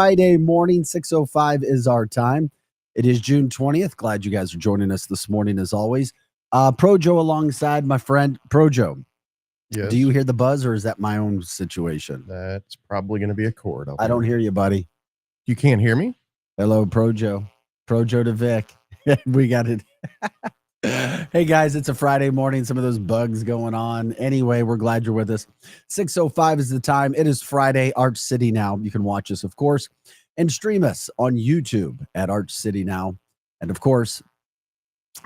Friday morning, 6:05 is our time. It is June 20th. Glad you guys are joining us this morning as always. Projo alongside my friend Projo. Yes. Do you hear the buzz or is that my own situation? That's probably going to be a chord. I don't hear you, buddy. You can't hear me? Hello, Projo. Projo to Vic. We got it. Hey guys, it's a Friday morning. Some of those bugs going on. Anyway, we're glad you're with us. 6:05 is the time. It is Friday, Arch City Now. You can watch us, of course, and stream us on YouTube at Arch City Now. And of course,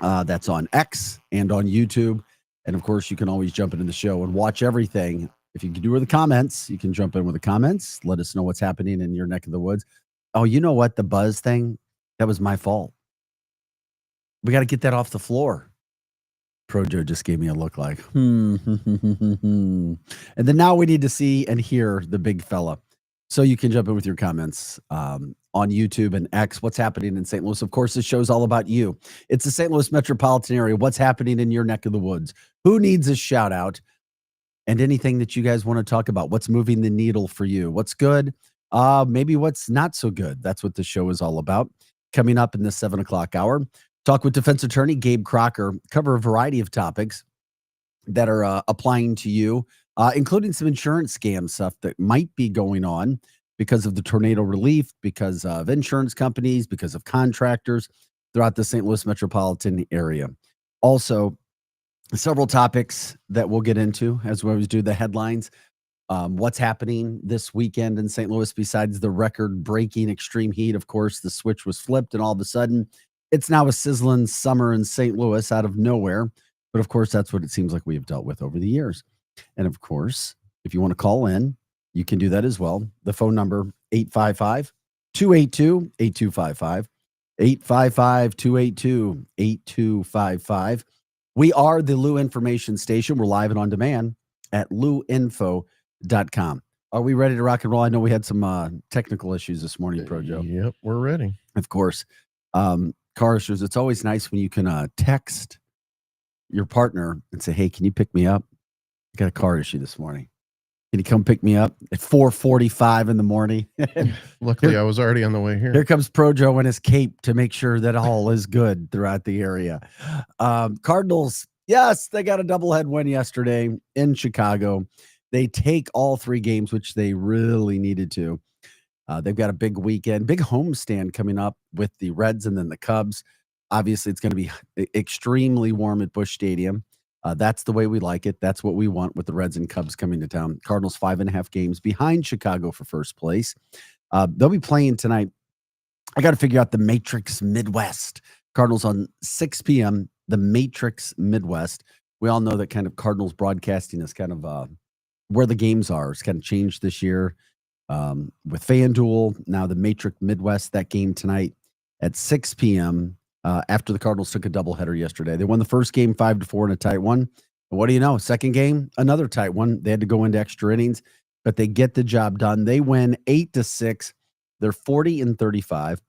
that's on X and on YouTube. And of course, you can always jump into the show and watch everything. If you can do with the comments, you can jump in with the comments. Let us know what's happening in your neck of the woods. Oh, you know what? The buzz thing, that was my fault. We got to get that off the floor. Projo just gave me a look like, And then now we need to see and hear the big fella. So you can jump in with your comments on YouTube and X. What's happening in St. Louis? Of course, this show's all about you. It's the St. Louis metropolitan area. What's happening in your neck of the woods? Who needs a shout out? And anything that you guys want to talk about. What's moving the needle for you? What's good? Maybe what's not so good. That's what the show is all about. Coming up in the 7 o'clock hour. Talk with defense attorney Gabe Crocker, cover a variety of topics that are applying to you, including some insurance scam stuff that might be going on because of the tornado relief, because of insurance companies, because of contractors throughout the St. Louis metropolitan area. Also, several topics that we'll get into as we always do the headlines. What's happening this weekend in St. Louis besides the record-breaking extreme heat? Of course, the switch was flipped, and all of a sudden, it's now a sizzling summer in St. Louis out of nowhere. But of course, that's what it seems like we have dealt with over the years. And of course, if you want to call in, you can do that as well. The phone number, 855-282-8255. 855-282-8255. We are the Lou Information Station. We're live and on demand at louinfo.com. Are we ready to rock and roll? I know we had some technical issues this morning, Projo. Yep, we're ready. Of course. Car issues. It's always nice when you can text your partner and say, hey, can you pick me up? I got a car issue this morning. Can you come pick me up at 4:45 in the morning? Luckily, I was already on the way here. Here comes Projo and his cape to make sure that all is good throughout the area. Cardinals, yes, they got a doublehead win yesterday in Chicago. They take all three games, which they really needed to. They've got a big weekend, big homestand coming up with the Reds and then the Cubs. Obviously, it's going to be extremely warm at Busch Stadium. That's the way we like it. That's what we want with the Reds and Cubs coming to town. Cardinals 5.5 games behind Chicago for first place. They'll be playing tonight. I got to figure out the Matrix Midwest. Cardinals on 6 p.m., the Matrix Midwest. We all know that kind of Cardinals broadcasting is kind of where the games are. It's kind of changed this year. With FanDuel, now the Matrix Midwest, that game tonight at 6 p.m. After the Cardinals took a doubleheader yesterday. They won the first game 5-4 in a tight one. And what do you know? Second game, another tight one. They had to go into extra innings, but they get the job done. They win 8-6. They're 40-35.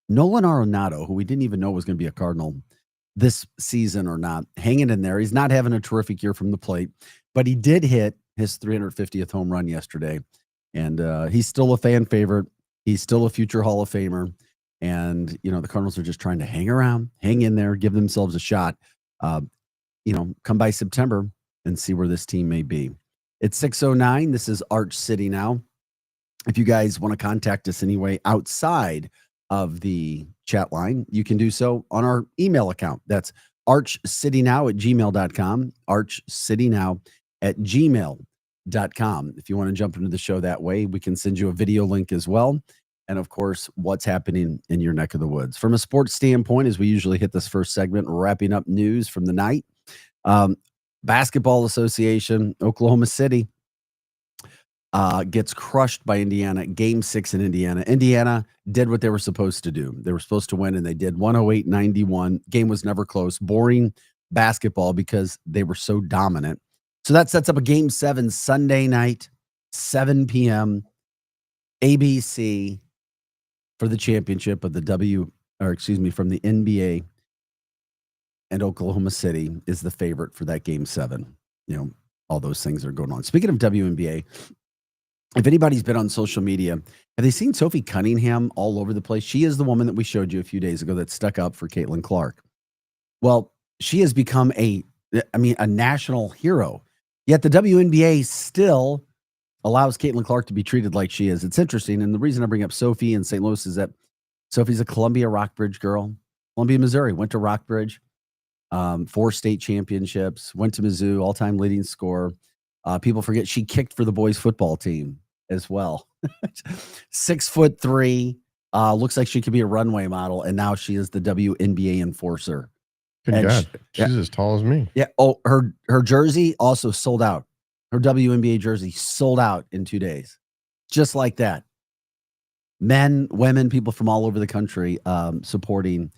Nolan Arenado, who we didn't even know was going to be a Cardinal this season or not, hanging in there. He's not having a terrific year from the plate, but he did hit his 350th home run yesterday. And he's still a fan favorite. He's still a future Hall of Famer. And, the Cardinals are just trying to hang around, hang in there, give themselves a shot, come by September and see where this team may be. It's 6:09. This is Arch City Now. If you guys want to contact us anyway outside of the chat line, you can do so on our email account. That's archcitynow@gmail.com, archcitynow@gmail.com. If you want to jump into the show that way, we can send you a video link as well. And of course, what's happening in your neck of the woods. From a sports standpoint, as we usually hit this first segment, wrapping up news from the night. Basketball Association, Oklahoma City gets crushed by Indiana. Game 6 in Indiana. Indiana did what they were supposed to do. They were supposed to win, and they did. 108-91. Game was never close. Boring basketball because they were so dominant. So that sets up a Game 7 Sunday night, 7 p.m. ABC for the championship of the from the NBA. And Oklahoma City is the favorite for that Game 7. All those things are going on. Speaking of WNBA, if anybody's been on social media, have they seen Sophie Cunningham all over the place? She is the woman that we showed you a few days ago that stuck up for Caitlin Clark. Well, she has become a national hero. Yet the WNBA still allows Caitlin Clark to be treated like she is. It's interesting. And the reason I bring up Sophie in St. Louis is that Sophie's a Columbia Rockbridge girl. Columbia, Missouri, went to Rockbridge, 4 state championships, went to Mizzou, all-time leading scorer. People forget she kicked for the boys football team as well. 6'3", looks like she could be a runway model, and now she is the WNBA enforcer. Good God, she's as tall as me. Yeah. Oh, her jersey also sold out. Her WNBA jersey sold out in 2 days, just like that. Men, women, people from all over the country supporting.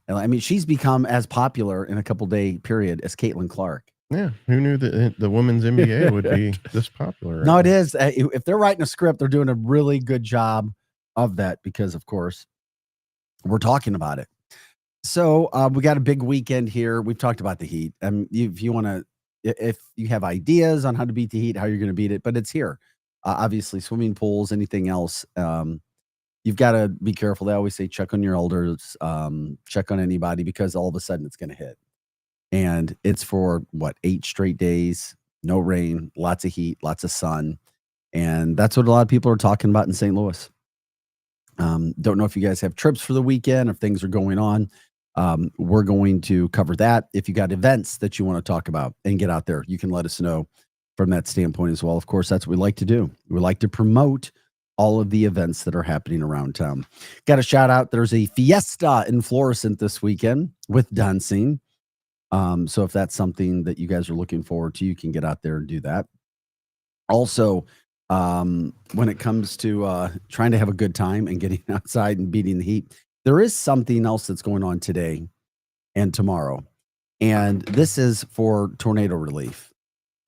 I mean, she's become as popular in a couple-day period as Caitlin Clark. Yeah, who knew that the women's NBA would be this popular? Right? No, it is. If they're writing a script, they're doing a really good job of that because, of course, we're talking about it. So we got a big weekend here. We've talked about the Heat. If you want to, if you have ideas on how to beat the Heat, how you're going to beat it, but it's here. Obviously, swimming pools, anything else. You've got to be careful. They always say check on your elders, check on anybody, because all of a sudden it's going to hit. And it's for 8 straight days, no rain, lots of heat, lots of sun. And that's what a lot of people are talking about in St. Louis. Don't know if you guys have trips for the weekend, if things are going on. We're going to cover that. If you got events that you want to talk about and get out there, you can let us know from that standpoint as well. Of course, that's what we like to do. We like to promote all of the events that are happening around town. Got a shout out. There's a fiesta in Florissant this weekend with dancing. So if that's something that you guys are looking forward to, you can get out there and do that. Also, when it comes to trying to have a good time and getting outside and beating the heat, there is something else that's going on today and tomorrow. And this is for tornado relief.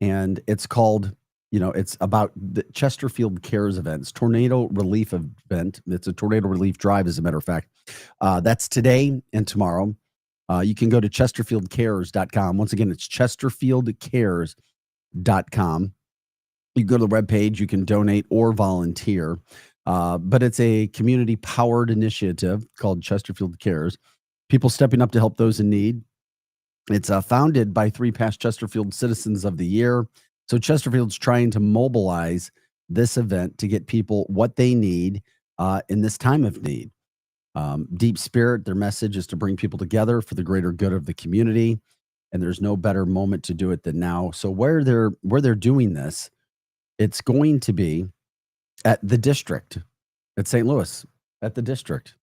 And it's called, it's about the Chesterfield Cares events, tornado relief event. It's a tornado relief drive, as a matter of fact. That's today and tomorrow. You can go to chesterfieldcares.com. Once again, it's chesterfieldcares.com. You go to the webpage, you can donate or volunteer. But it's a community-powered initiative called Chesterfield Cares. People stepping up to help those in need. It's founded by 3 past Chesterfield Citizens of the Year. So Chesterfield's trying to mobilize this event to get people what they need in this time of need. Deep Spirit, their message is to bring people together for the greater good of the community, and there's no better moment to do it than now. So where they're doing this, it's going to be at the district, at St. Louis, at the district.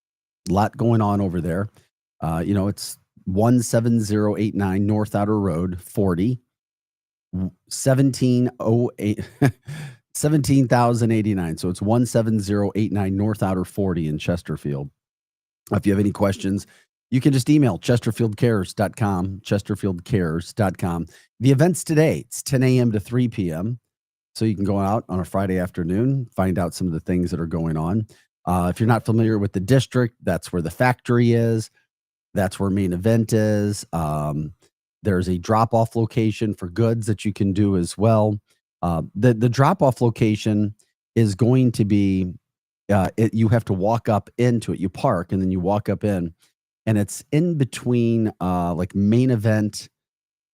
A lot going on over there. It's 17089 North Outer Road, 40, 17,089. So it's 17089 North Outer 40 in Chesterfield. If you have any questions, you can just email chesterfieldcares.com, chesterfieldcares.com. The event's today. It's 10 a.m. to 3 p.m. So you can go out on a Friday afternoon, find out some of the things that are going on. If you're not familiar with the district, that's where the factory is. That's where main event is. There's a drop-off location for goods that you can do as well. The drop-off location is going to be, you have to walk up into it. You park, and then you walk up in. And it's in between like main event.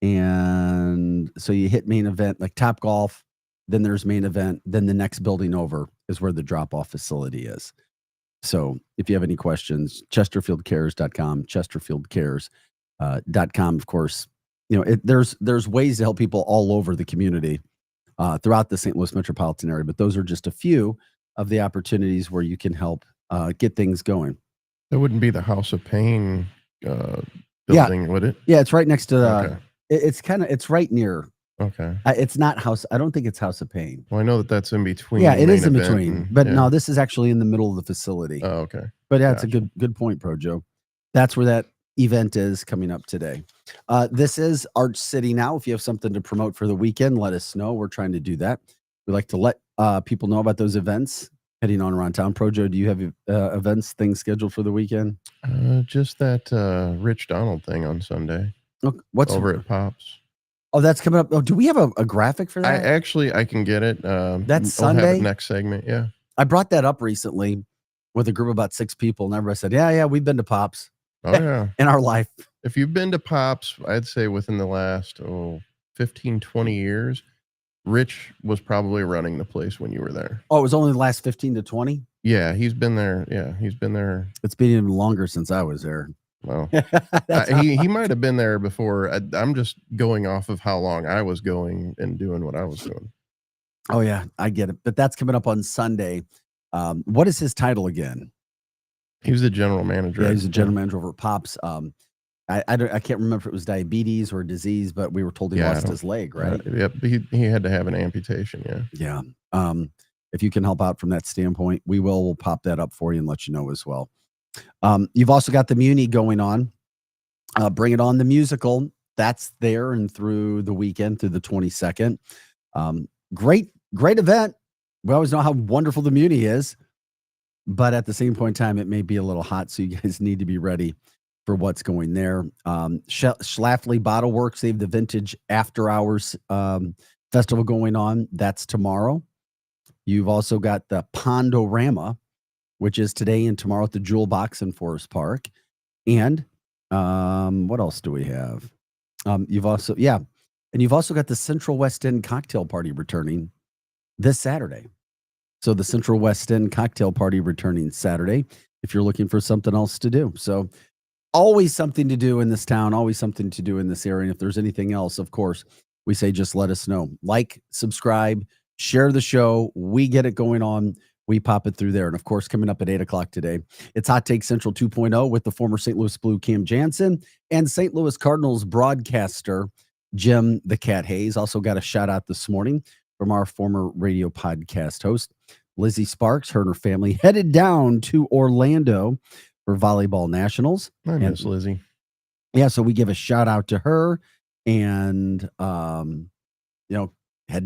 And so you hit main event, like Top Golf. Then there's main event. Then the next building over is where the drop-off facility is. So if you have any questions, chesterfieldcares.com, chesterfieldcares.com. Of course, there's ways to help people all over the community throughout the St. Louis metropolitan area, but those are just a few of the opportunities where you can help get things going. That wouldn't be the House of Pain building, would it? Yeah, it's right next to the. Okay. It's right near. Okay. It's not House. I don't think it's House of Pain. Well, I know that's in between. Yeah, it is in between. But no, this is actually in the middle of the facility. Oh, okay. But yeah, it's a good point, Pro Joe. That's where that event is coming up today. This is Arch City Now. If you have something to promote for the weekend, let us know. We're trying to do that. We like to let people know about those events heading on around town. Pro Joe, do you have events, things scheduled for the weekend? Just that Rich Donald thing on Sunday. Okay. What's over at Pops? Oh, that's coming up. Oh, do we have a graphic for that? I can get it. That's I'll have Sunday? it next segment. Yeah. I brought that up recently with a group of about 6 people, and everybody said, yeah, we've been to Pops Oh yeah. in our life. If you've been to Pops, I'd say within the last 15, 20 years, Rich was probably running the place when you were there. Oh, it was only the last 15 to 20? Yeah, he's been there. Yeah, he's been there. It's been even longer since I was there. Well, he might have been there before. I'm just going off of how long I was going and doing what I was doing. Oh yeah, I get it. But that's coming up on Sunday. What is his title again? He was the general manager. Yeah, he's the general manager over at Pops. I can't remember if it was diabetes or disease, but we were told he lost his leg, right? Yep. He had to have an amputation. Yeah. Yeah. If you can help out from that standpoint, we'll pop that up for you and let you know as well. You've also got the Muni going on. Bring It On, the musical. That's there and through the weekend, through the 22nd. Great event. We always know how wonderful the Muni is, but at the same point in time, it may be a little hot, so you guys need to be ready for what's going there. Schlafly Bottle Works, they have the Vintage After Hours festival going on. That's tomorrow. You've also got the Pondorama, which is today and tomorrow at the Jewel Box in Forest Park. And what else do we have? You've also got the Central West End Cocktail Party returning this Saturday. So the Central West End Cocktail Party returning Saturday, if you're looking for something else to do. So always something to do in this town, always something to do in this area. And if there's anything else, of course, we say just let us know. Like, subscribe, share the show. We get it going on. We pop it through there. And of course, coming up at 8 o'clock today, it's Hot Take Central 2.0 with the former St. Louis Blue Cam Jansen and St. Louis Cardinals broadcaster Jim the Cat Hayes. Also got a shout out this morning from our former radio podcast host, Lizzie Sparks. Her and her family headed down to Orlando for volleyball nationals. I miss Lizzie. Yeah, so we give a shout out to her and, heading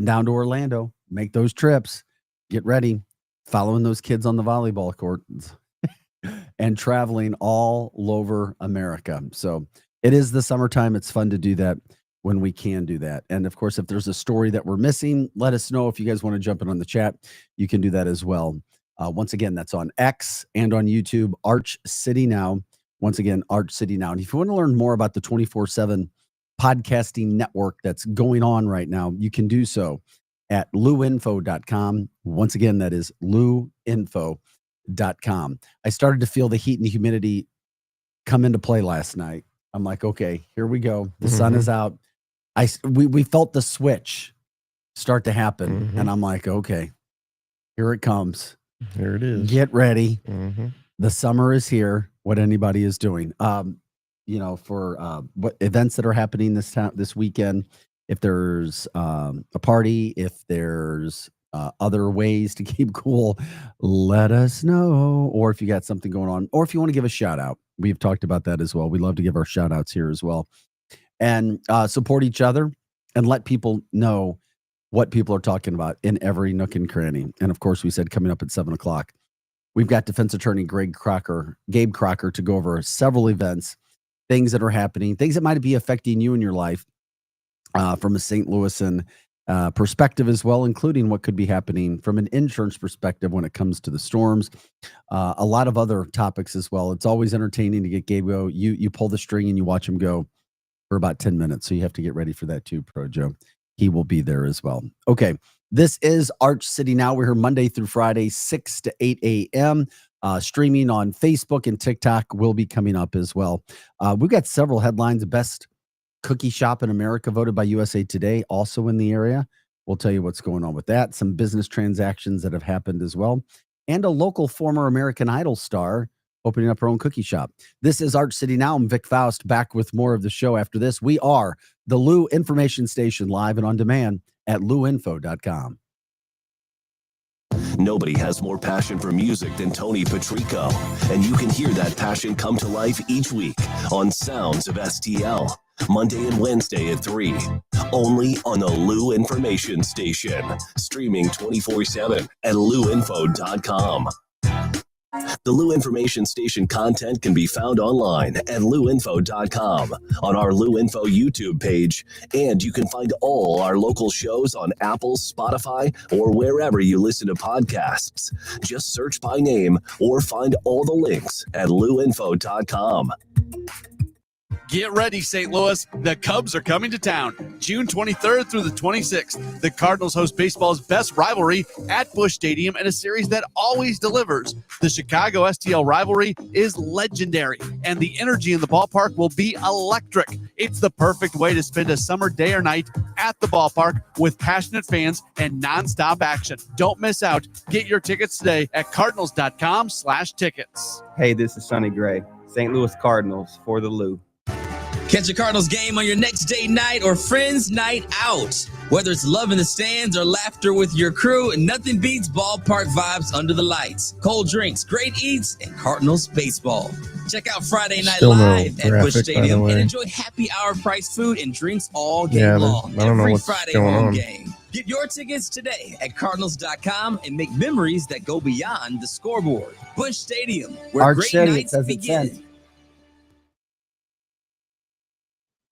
down to Orlando, make those trips, get ready, following those kids on the volleyball courts and traveling all over America. So it is the summertime. It's fun to do that when we can do that. And of course, if there's a story that we're missing, let us know. If you guys want to jump in on the chat, you can do that as well. Once again, that's on X and on YouTube, Arch City Now. Once again, Arch City Now. And if you want to learn more about the 24/7 podcasting network that's going on right now, you can do so at luinfo.com. Once again, that is luinfo.com. I started to feel the heat and the humidity come into play last night. I'm like, okay, here we go. The sun is out. We felt the switch start to happen. And I'm like, okay, here it comes. Here it is. Get ready. The summer is here. What anybody is doing. For what events that are happening this weekend, if there's a party, if there's other ways to keep cool, let us know. Or if you got something going on, or if you want to give a shout out, we've talked about that as well. We love to give our shout outs here as well, and support each other and let people know what people are talking about in every nook and cranny. And of course, we said coming up at 7 o'clock, we've got defense attorney Gabe Crocker, to go over several events, things that are happening, things that might be affecting you in your life from a St. Louisan perspective as well, including what could be happening from an insurance perspective when it comes to the storms. A lot of other topics as well. It's always entertaining to get Gabe go. You pull the string and you watch him go for about 10 minutes. So you have to get ready for that too, Pro Joe. He will be there as well. Okay. This is Arch City Now. We're here Monday through Friday, 6 to 8 a.m. Streaming on Facebook and TikTok will be coming up as well. We've got several headlines. Best cookie shop in America voted by USA Today, also in the area. We'll tell you what's going on with that. Some business transactions that have happened as well. And a local former American Idol star opening up her own cookie shop. This is Arch City Now. I'm Vic Faust, back with more of the show after this. We are the Lou Information Station, live and on demand at luinfo.com. Nobody has more passion for music than Tony Patrico, and you can hear that passion come to life each week on Sounds of STL, Monday and Wednesday at 3, only on the Lou Information Station, streaming 24/7 at luinfo.com. The Lou Information Station content can be found online at louinfo.com, on our Lou Info YouTube page, and you can find all our local shows on Apple, Spotify, or wherever you listen to podcasts. Just search by name or find all the links at louinfo.com. Get ready, St. Louis. The Cubs are coming to town June 23rd through the 26th. The Cardinals host baseball's best rivalry at Busch Stadium in a series that always delivers. The Chicago STL rivalry is legendary, and the energy in the ballpark will be electric. It's the perfect way to spend a summer day or night at the ballpark with passionate fans and nonstop action. Don't miss out. Get your tickets today at cardinals.com/tickets. Hey, this is Sonny Gray, St. Louis Cardinals for the Lou. Catch a Cardinals game on your next date night or friends night out. Whether it's love in the stands or laughter with your crew, nothing beats ballpark vibes under the lights. Cold drinks, great eats, and Cardinals baseball. Check out Friday Night Still no Live at Busch graphic, by the Stadium way. and enjoy happy hour price food and drinks all game Yeah, long. I don't know Every what's Friday going home on. game. Get your tickets today at cardinals.com and make memories that go beyond the scoreboard. Busch Stadium, where Arch great City, it nights says it's begin. sent.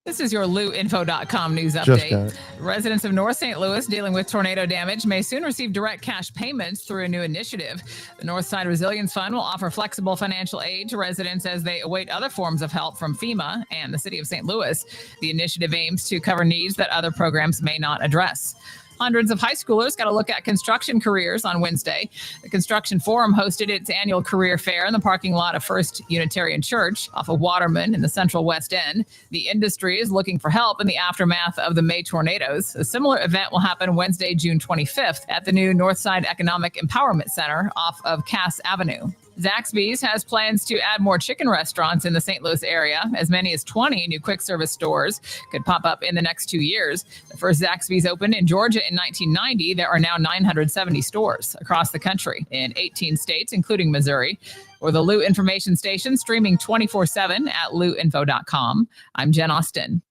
This is your LouInfo.com news Just update. got it. Residents of North St. Louis dealing with tornado damage may soon receive direct cash payments through a new initiative. The Northside Resilience Fund will offer flexible financial aid to residents as they await other forms of help from FEMA and the city of St. Louis. The initiative aims to cover needs that other programs may not address. Hundreds of high schoolers got a look at construction careers on Wednesday. The Construction Forum hosted its annual career fair in the parking lot of First Unitarian Church off of Waterman in the Central West End. The industry is looking for help in the aftermath of the May tornadoes. A similar event will happen Wednesday, June 25th at the new Northside Economic Empowerment Center off of Cass Avenue. Zaxby's has plans to add more chicken restaurants in the St. Louis area. As many as 20 new quick service stores could pop up in the next 2 years. The first Zaxby's opened in Georgia in 1990. There are now 970 stores across the country in 18 states, including Missouri. Or the Lou Information Station, streaming 24/7 at louinfo.com. I'm Jen Austin.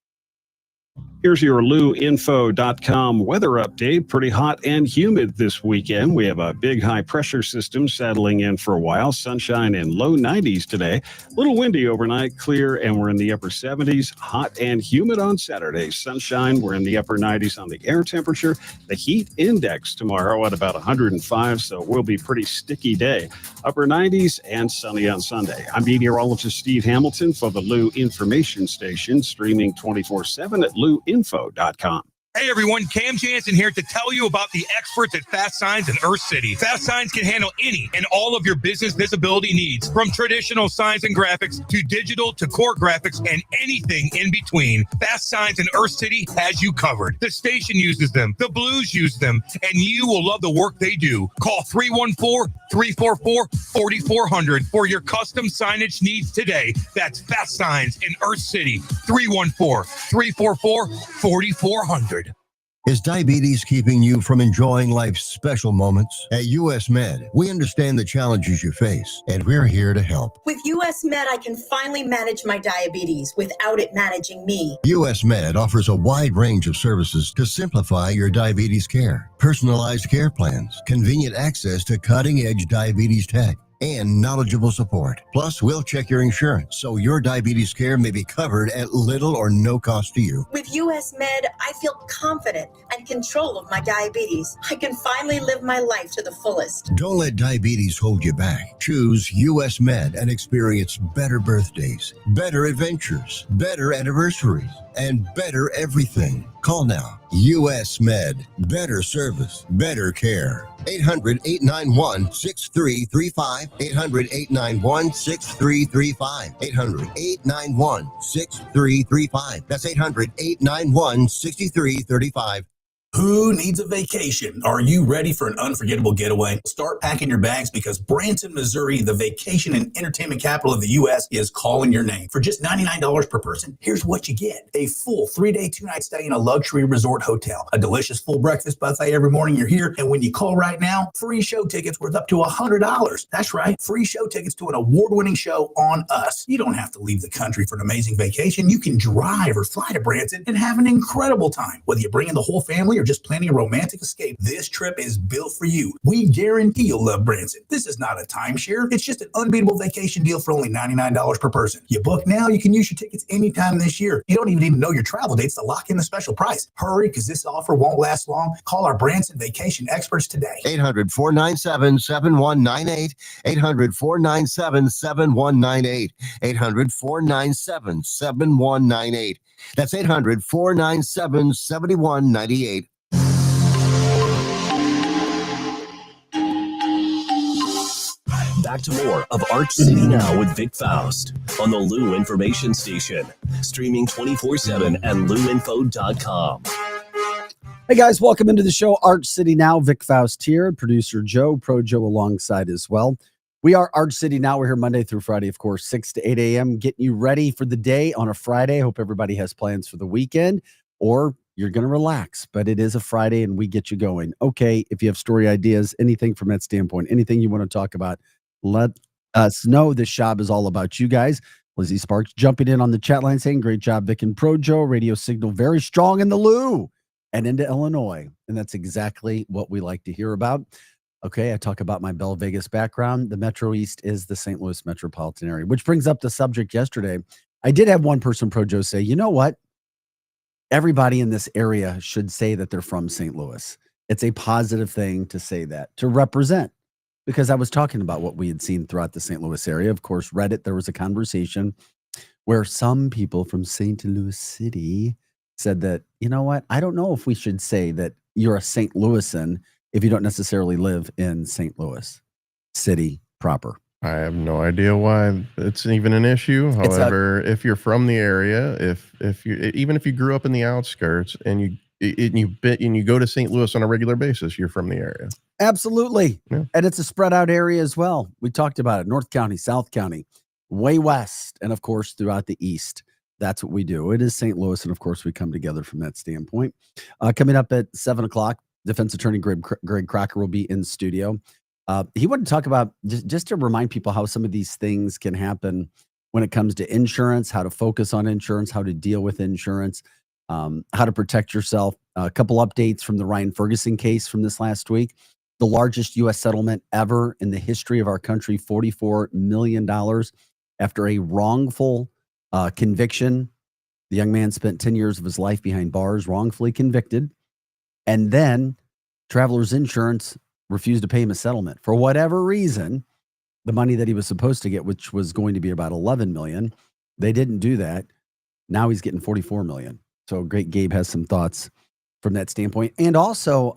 Here's your louinfo.com weather update. Pretty hot and humid this weekend. We have a big high pressure system settling in for a while. Sunshine in low 90s today. A little windy overnight, clear, and we're in the upper 70s. Hot and humid on Saturday. Sunshine, we're in the upper 90s on the air temperature. The heat index tomorrow at about 105, so it will be a pretty sticky day. Upper 90s and sunny on Sunday. I'm meteorologist Steve Hamilton for the Lou Information Station, streaming 24/7 at louinfo.com. Hey everyone, Cam Jansen here to tell you about the experts at Fast Signs in Earth City. Fast Signs can handle any and all of your business visibility needs, from traditional signs and graphics to digital to core graphics and anything in between. Fast Signs in Earth City has you covered. The station uses them, the Blues use them, and you will love the work they do. Call 314-344-4400 for your custom signage needs today. That's Fast Signs in Earth City, 314-344-4400. Is diabetes keeping you from enjoying life's special moments? At US Med, we understand the challenges you face, and we're here to help. With US Med, I can finally manage my diabetes without it managing me. US Med offers a wide range of services to simplify your diabetes care. Personalized care plans, convenient access to cutting-edge diabetes tech, and knowledgeable support. Plus, we'll check your insurance so your diabetes care may be covered at little or no cost to you. With US Med, I feel confident and control of my diabetes. I can finally live my life to the fullest. Don't let diabetes hold you back. Choose US Med and experience better birthdays, better adventures, better anniversaries, and better everything. Call now. US Med. Better service, better care. 800-891-6335. 800-891-6335. 800-891-6335. That's 800-891-6335. Who needs a vacation? Are you ready for an unforgettable getaway? Start packing your bags because Branson, Missouri, the vacation and entertainment capital of the U.S., is calling your name. For just $99 per person, here's what you get. A full 3-day, 2-night stay in a luxury resort hotel, a delicious full breakfast buffet every morning you're here, and when you call right now, free show tickets worth up to $100. That's right, free show tickets to an award-winning show on us. You don't have to leave the country for an amazing vacation. You can drive or fly to Branson and have an incredible time. Whether you bring in the whole family family, or just planning a romantic escape, this trip is built for you. We guarantee you'll love Branson. This is not a timeshare. It's just an unbeatable vacation deal for only $99 per person. You book now, you can use your tickets anytime this year. You don't even need to know your travel dates to lock in the special price. Hurry, because this offer won't last long. Call our Branson vacation experts today. 800-497-7198. 800-497-7198. 800-497-7198. That's 800-497-7198. Back to more of Arch City Now with Vic Faust on the Lou Information Station. Streaming 24/7 at louinfo.com. Hey guys, welcome into the show. Arch City Now, Vic Faust here, producer Joe, Pro Joe alongside as well. We are Arch City Now. We're here Monday through Friday, of course, 6 to 8 a.m., getting you ready for the day on a Friday. Hope everybody has plans for the weekend, or you're going to relax, but it is a Friday and we get you going. Okay, if you have story ideas, anything from that standpoint, anything you want to talk about, let us know. This job is all about you guys. Lizzie Sparks jumping in on the chat line saying, great job, Vic and Pro Joe. Radio signal very strong in the Lou and into Illinois. And that's exactly what we like to hear about. Okay, I talk about my Bell Vegas background. The Metro East is the St. Louis metropolitan area, which brings up the subject yesterday. I did have one person, Pro Joe, say, you know what? Everybody in this area should say that they're from St. Louis. It's a positive thing to say that, to represent, because I was talking about what we had seen throughout the St. Louis area. Of course, Reddit, there was a conversation where some people from St. Louis City said that, you know what? I don't know if we should say that you're a St. Louisan if you don't necessarily live in St. Louis City proper. I have no idea why it's even an issue. However, if you're from the area, if you even if you grew up in the outskirts and you go to St. Louis on a regular basis, you're from the area. Absolutely. Yeah. And it's a spread out area as well. We talked about it. North County, South County, way west, and of course throughout the east. That's what we do. It is St. Louis, and of course we come together from that standpoint. Coming up at 7 o'clock, defense attorney Greg Crocker will be in studio. He wanted to talk about, just to remind people how some of these things can happen when it comes to insurance, how to focus on insurance, how to deal with insurance, how to protect yourself. A couple updates from the Ryan Ferguson case from this last week. The largest U.S. settlement ever in the history of our country, $44 million after a wrongful conviction. The young man spent 10 years of his life behind bars, wrongfully convicted. And then Travelers Insurance refused to pay him a settlement for whatever reason. The money that he was supposed to get, which was going to be about $11 million, they didn't do that. Now he's getting $44 million. So Great Gabe has some thoughts from that standpoint. And also,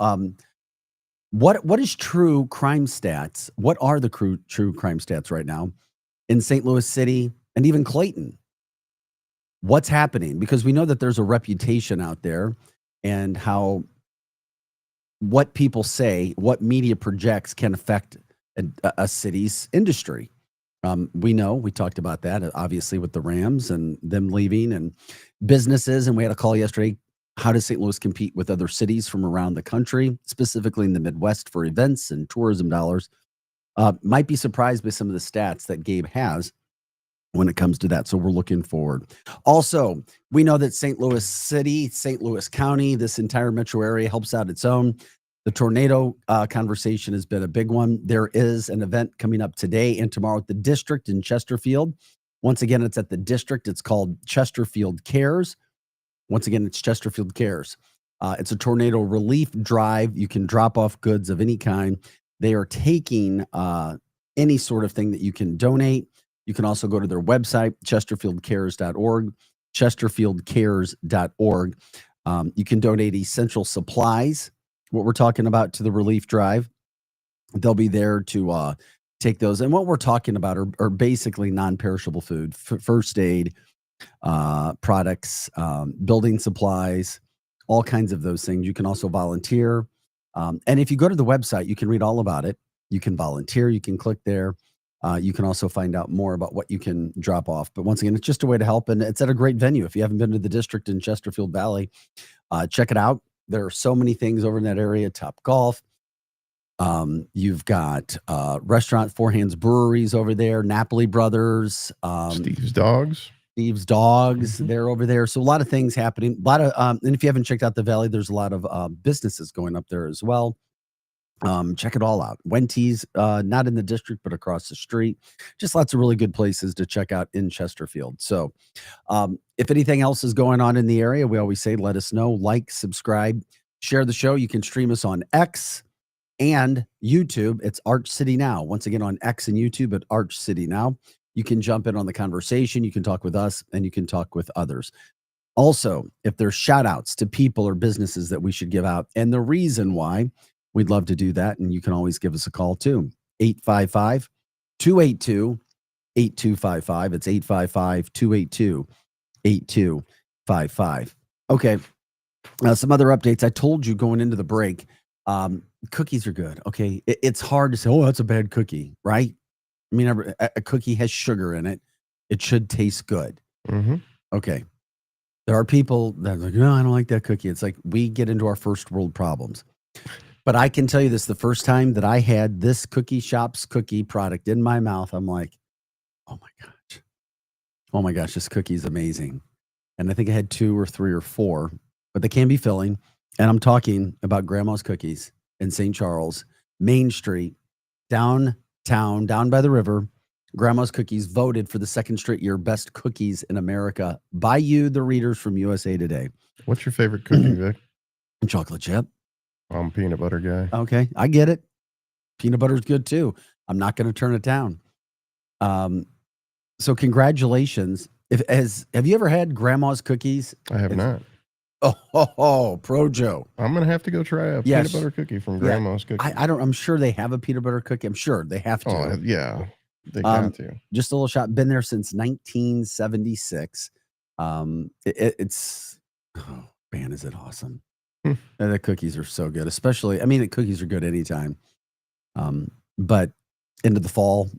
what is true crime stats? What are the true crime stats right now in St. Louis City and even Clayton? What's happening? Because we know that there's a reputation out there, and how what people say, what media projects can affect a city's industry. We know, we talked about that, obviously, with the Rams and them leaving and businesses. And we had a call yesterday. How does St. Louis compete with other cities from around the country, specifically in the Midwest, for events and tourism dollars? Might be surprised by some of the stats that Gabe has when it comes to that. So we're looking forward. Also, we know that St. Louis City, St. Louis County, this entire metro area helps out its own. The tornado conversation has been a big one. There is an event coming up today and tomorrow at the district in Chesterfield. Once again, it's at the district. It's called Chesterfield Cares. Once again, it's Chesterfield Cares. It's a tornado relief drive. You can drop off goods of any kind. They are taking any sort of thing that you can donate. You can also go to their website, chesterfieldcares.org, chesterfieldcares.org. You can donate essential supplies, what we're talking about, to the relief drive. They'll be there to take those. And what we're talking about are basically non-perishable food, first aid products, building supplies, all kinds of those things. You can also volunteer. And if you go to the website, you can read all about it. You can volunteer. You can click there. You can also find out more about what you can drop off. But once again, it's just a way to help. And it's at a great venue. If you haven't been to the district in Chesterfield Valley, check it out. There are so many things over in that area. Top Golf. You've got restaurant, Four Hands Breweries over there, Napoli Brothers. Steve's Dogs. Steve's dogs, they're over there. So a lot of things happening. A lot of and if you haven't checked out the Valley, there's a lot of businesses going up there as well. Check it all out. Wenty's, not in the district, but across the street. Just lots of really good places to check out in Chesterfield. So if anything else is going on in the area, we always say, let us know. Like, subscribe, share the show. You can stream us on X and YouTube. It's Arch City Now. Once again, on X and YouTube at Arch City Now. You can jump in on the conversation. You can talk with us and you can talk with others. Also, if there's shout outs to people or businesses that we should give out and the reason why, we'd love to do that. And you can always give us a call too. 855-282-8255. It's 855-282-8255. Okay. Some other updates. I told you going into the break, cookies are good. Okay. It's hard to say, oh, that's a bad cookie, right? I mean, a cookie has sugar in it. It should taste good. Okay. There are people that are like, no, I don't like that cookie. It's like we get into our first world problems. But I can tell you this, the first time that I had this Cookie Shop's cookie product in my mouth, I'm like, oh my gosh, this cookie is amazing. And I think I had 2 or 3 or 4, but they can be filling. And I'm talking about Grandma's Cookies in St. Charles, Main Street, downtown, down by the river. Grandma's Cookies voted for the 2nd straight year best cookies in America by you, the readers from USA Today. What's your favorite cookie, Vic? Chocolate chip. I'm a peanut butter guy. Okay, I get it. Peanut butter is good too. I'm not going to turn it down. So congratulations. Have you ever had Grandma's Cookies? I have not. Oh, Pro Joe. I'm gonna have to go try a peanut butter cookie from Grandma's Cookies. I'm sure they have a peanut butter cookie. I'm sure they have to. Oh, yeah. They got to. Just a little shot. Been there since 1976. It's oh man, is it awesome? The cookies are so good, especially. I mean, the cookies are good anytime. But into the fall,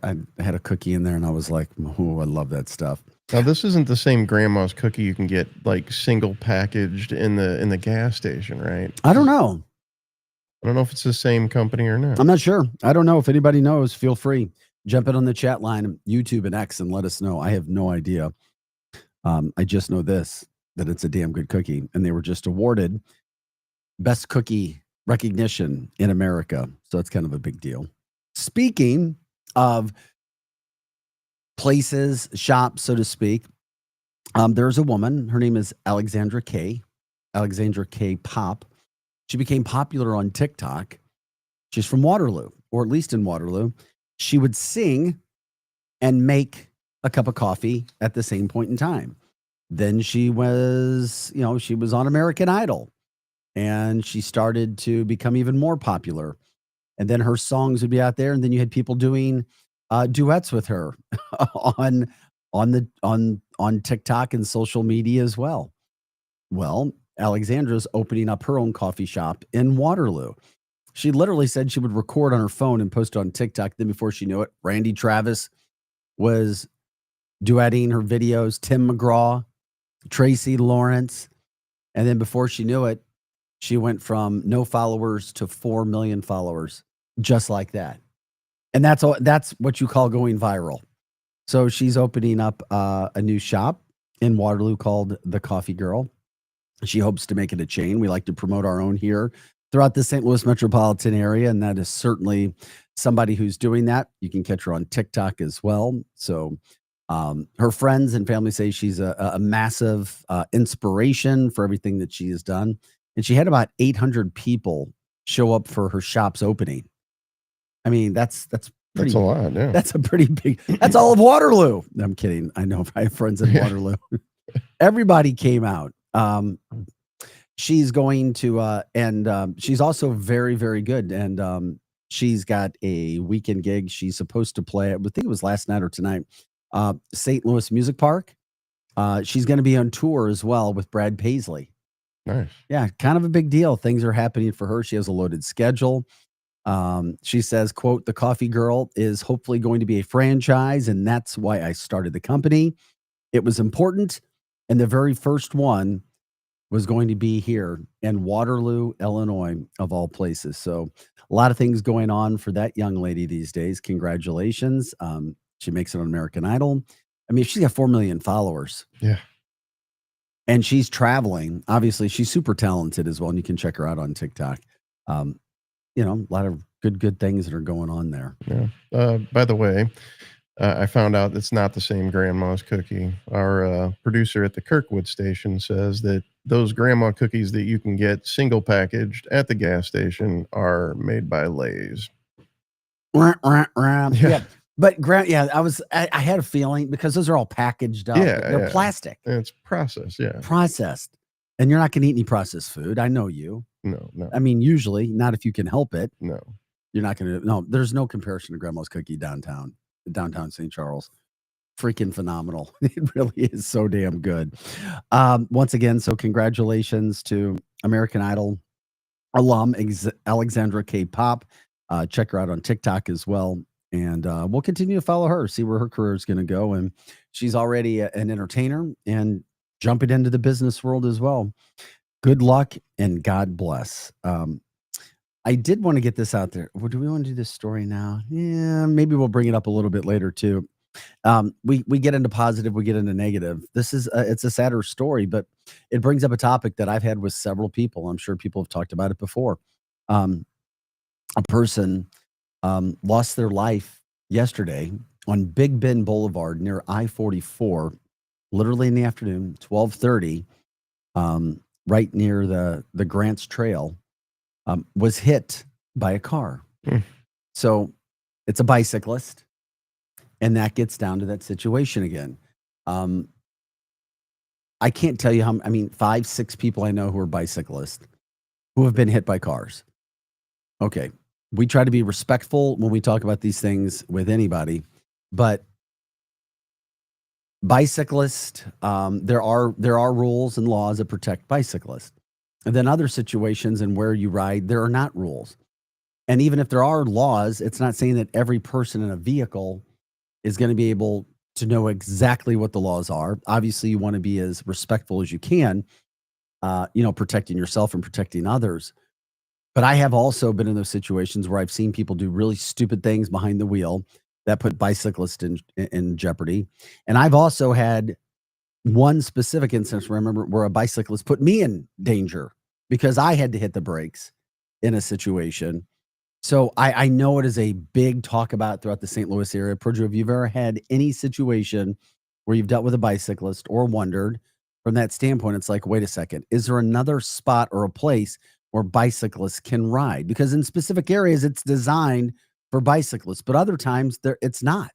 I had a cookie in there, and I was like, "Oh, I love that stuff." Now, this isn't the same Grandma's cookie you can get like single packaged in the gas station, right? I don't know. I don't know if it's the same company or not. I'm not sure. I don't know. If anybody knows, feel free. Jump in on the chat line, YouTube and X, and let us know. I have no idea. I just know this, that it's a damn good cookie. And they were just awarded best cookie recognition in America. So it's kind of a big deal. Speaking of places, shops, so to speak, there's a woman. Her name is Alexandra K. Pop. She became popular on TikTok. She's from Waterloo, or at least in Waterloo. She would sing and make a cup of coffee at the same point in time. Then she was on American Idol, and she started to become even more popular. And then her songs would be out there, and then you had people doing duets with her on TikTok and social media as well. Well, Alexandra's opening up her own coffee shop in Waterloo. She literally said she would record on her phone and post it on TikTok. Then before she knew it, Randy Travis was duetting her videos, Tim McGraw, Tracy Lawrence. And then before she knew it, she went from no followers to 4 million followers, just like that. And that's what you call going viral. So she's opening up a new shop in Waterloo called The Coffee Girl. She hopes to make it a chain. We like to promote our own here throughout the St. Louis metropolitan area, and that is certainly somebody who's doing that. You can catch her on TikTok as well. So her friends and family say she's a massive inspiration for everything that she has done. And she had about 800 people show up for her shop's opening. I mean, that's pretty, a lot. Yeah, that's a pretty big. That's all of Waterloo. I'm kidding. I know I have friends in Waterloo. Everybody came out. She's going to, and she's also very, very good. And she's got a weekend gig. She's supposed to play, I think it was last night or tonight, St. Louis Music Park. She's going to be on tour as well with Brad Paisley. Nice. Yeah, kind of a big deal. Things are happening for her. She has a loaded schedule. She says, quote, "The Coffee Girl is hopefully going to be a franchise, and that's why I started the company. It was important, and the very first one was going to be here in Waterloo, Illinois, of all places." So a lot of things going on for that young lady these days. Congratulations. She makes it on American Idol. I mean, she's got 4 million followers. Yeah. And she's traveling. Obviously, she's super talented as well. And you can check her out on TikTok. A lot of good things that are going on there. Yeah. By the way, I found out it's not the same grandma's cookie. Our producer at the Kirkwood station says that those grandma cookies that you can get single packaged at the gas station are made by Lay's. Yeah. But I had a feeling because those are all packaged up. Yeah, They're plastic. It's processed. Yeah. Processed. And you're not going to eat any processed food. I know you. No. I mean, usually not if you can help it. No. You're not going to. No, there's no comparison to Grandma's Cookie downtown St. Charles. Freaking phenomenal. It really is so damn good. Once again, so congratulations to American Idol alum Alexandra K. Pop. Check her out on TikTok as well. And we'll continue to follow her, see where her career is going to go. And she's already an entertainer and jumping into the business world as well. Good luck and God bless. I did want to get this out there. Do we want to do this story now? Yeah, maybe we'll bring it up a little bit later too. We get into positive, we get into negative. This is it's a sadder story, but it brings up a topic that I've had with several people. I'm sure people have talked about it before. A person lost their life yesterday on Big Bend Boulevard near I-44, literally in the afternoon, 12:30, right near the Grants Trail, was hit by a car. So it's a bicyclist, and that gets down to that situation again. I can't tell you how, 5, 6 people I know who are bicyclists who have been hit by cars. Okay. We try to be respectful when we talk about these things with anybody, but bicyclists, there are rules and laws that protect bicyclists. And then other situations and where you ride, there are not rules. And even if there are laws, it's not saying that every person in a vehicle is going to be able to know exactly what the laws are. Obviously, you want to be as respectful as you can, protecting yourself and protecting others. But I have also been in those situations where I've seen people do really stupid things behind the wheel that put bicyclists in jeopardy. And I've also had one specific instance where I remember where a bicyclist put me in danger because I had to hit the brakes in a situation. So I know it is a big talk about throughout the St. Louis area. Perdue, have you ever had any situation where you've dealt with a bicyclist or wondered from that standpoint, it's like, wait a second, is there another spot or a place where bicyclists can ride? Because in specific areas, it's designed for bicyclists, but other times it's not.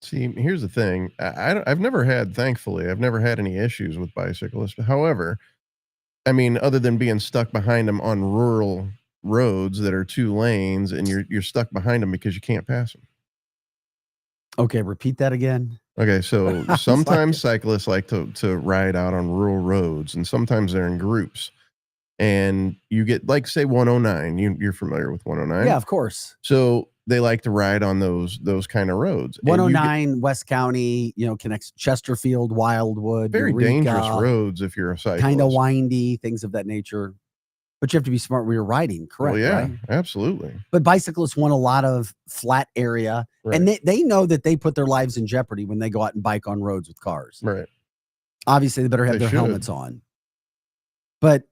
See, here's the thing. I've never had any issues with bicyclists. However, other than being stuck behind them on rural roads that are 2 lanes and you're stuck behind them because you can't pass them. Okay, repeat that again. Okay, so sometimes cyclists like to ride out on rural roads, and sometimes they're in groups. And you get, like, say 109. You're familiar with 109? Yeah, of course. So they like to ride on those kind of roads. 109 West County, connects Chesterfield, Wildwood. Very Eureka, dangerous roads if you're a cyclist. Kind of windy, things of that nature. But you have to be smart when you're riding, correct? Well, yeah, right? Absolutely. But bicyclists want a lot of flat area, right. And they know that they put their lives in jeopardy when they go out and bike on roads with cars. Right. Obviously, they better have their helmets on. But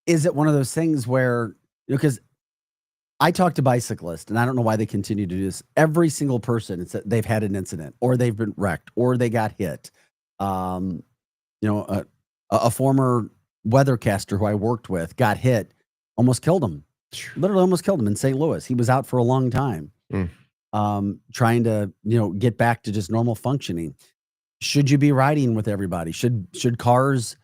is it one of those things where, because I talk to bicyclists, and I don't know why they continue to do this. Every single person, it's that they've had an incident, or they've been wrecked, or they got hit. A former weathercaster who I worked with got hit, almost killed him. Literally almost killed him in St. Louis. He was out for a long time, trying to get back to just normal functioning. Should you be riding with everybody? Should cars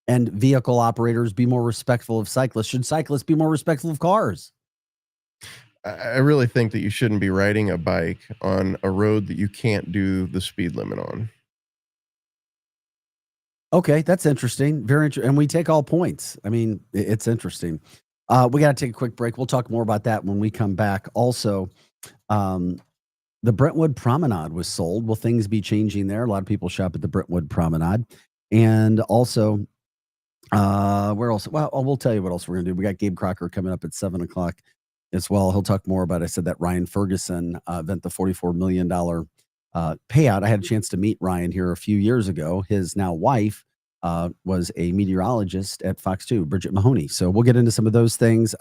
and vehicle operators be more respectful of cyclists? Should cyclists be more respectful of cars? I really think that you shouldn't be riding a bike on a road that you can't do the speed limit on. Okay, that's interesting. Very interesting. And we take all points. It's interesting. We got to take a quick break. We'll talk more about that when we come back. Also, the Brentwood Promenade was sold. Will things be changing there? A lot of people shop at the Brentwood Promenade. And also, where else? Well, we'll tell you what else we're going to do. We got Gabe Crocker coming up at 7:00 as well. He'll talk more about, I said, that Ryan Ferguson event, the $44 million payout. I had a chance to meet Ryan here a few years ago. His now wife was a meteorologist at Fox 2, Bridget Mahoney. So we'll get into some of those things.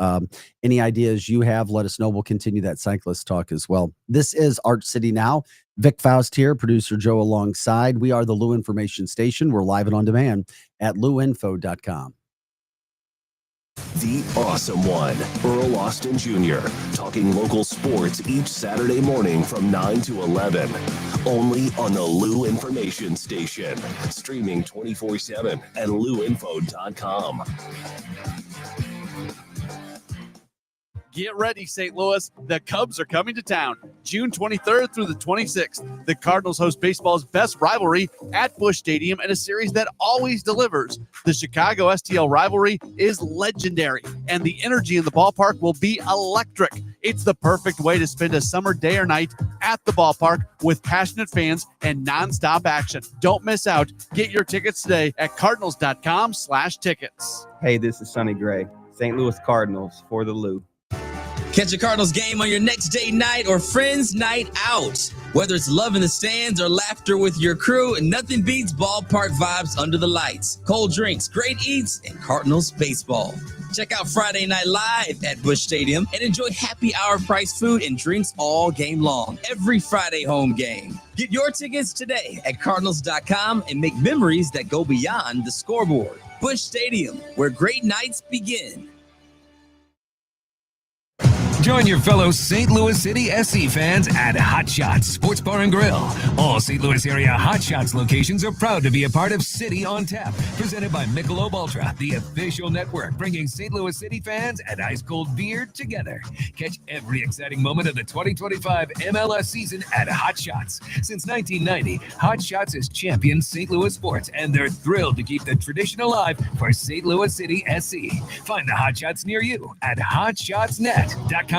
Any ideas you have, let us know. We'll continue that cyclist talk as well. This is Arch City Now. Vic Faust here, producer Joe alongside. We are the Lou Information Station. We're live and on demand at louinfo.com. The Awesome One, Earl Austin Jr., talking local sports each Saturday morning from 9 to 11. Only on the Lou Information Station. Streaming 24/7 at louinfo.com. Get ready, St. Louis. The Cubs are coming to town June 23rd through the 26th. The Cardinals host baseball's best rivalry at Busch Stadium in a series that always delivers. The Chicago STL rivalry is legendary, and the energy in the ballpark will be electric. It's the perfect way to spend a summer day or night at the ballpark with passionate fans and nonstop action. Don't miss out. Get your tickets today at cardinals.com/tickets. Hey, this is Sonny Gray, St. Louis Cardinals for the Lou. Catch a Cardinals game on your next date night or friends night out. Whether it's love in the stands or laughter with your crew, nothing beats ballpark vibes under the lights. Cold drinks, great eats, and Cardinals baseball. Check out Friday Night Live at Busch Stadium and enjoy happy hour price food and drinks all game long. Every Friday home game. Get your tickets today at cardinals.com and make memories that go beyond the scoreboard. Busch Stadium, where great nights begin. Join your fellow St. Louis City SC fans at Hot Shots Sports Bar and Grill. All St. Louis area Hot Shots locations are proud to be a part of City on Tap, presented by Michelob Ultra, the official network bringing St. Louis City fans and ice cold beer together. Catch every exciting moment of the 2025 MLS season at Hot Shots. Since 1990, Hot Shots has championed St. Louis sports, and they're thrilled to keep the tradition alive for St. Louis City SC. Find the Hot Shots near you at hotshotsnet.com.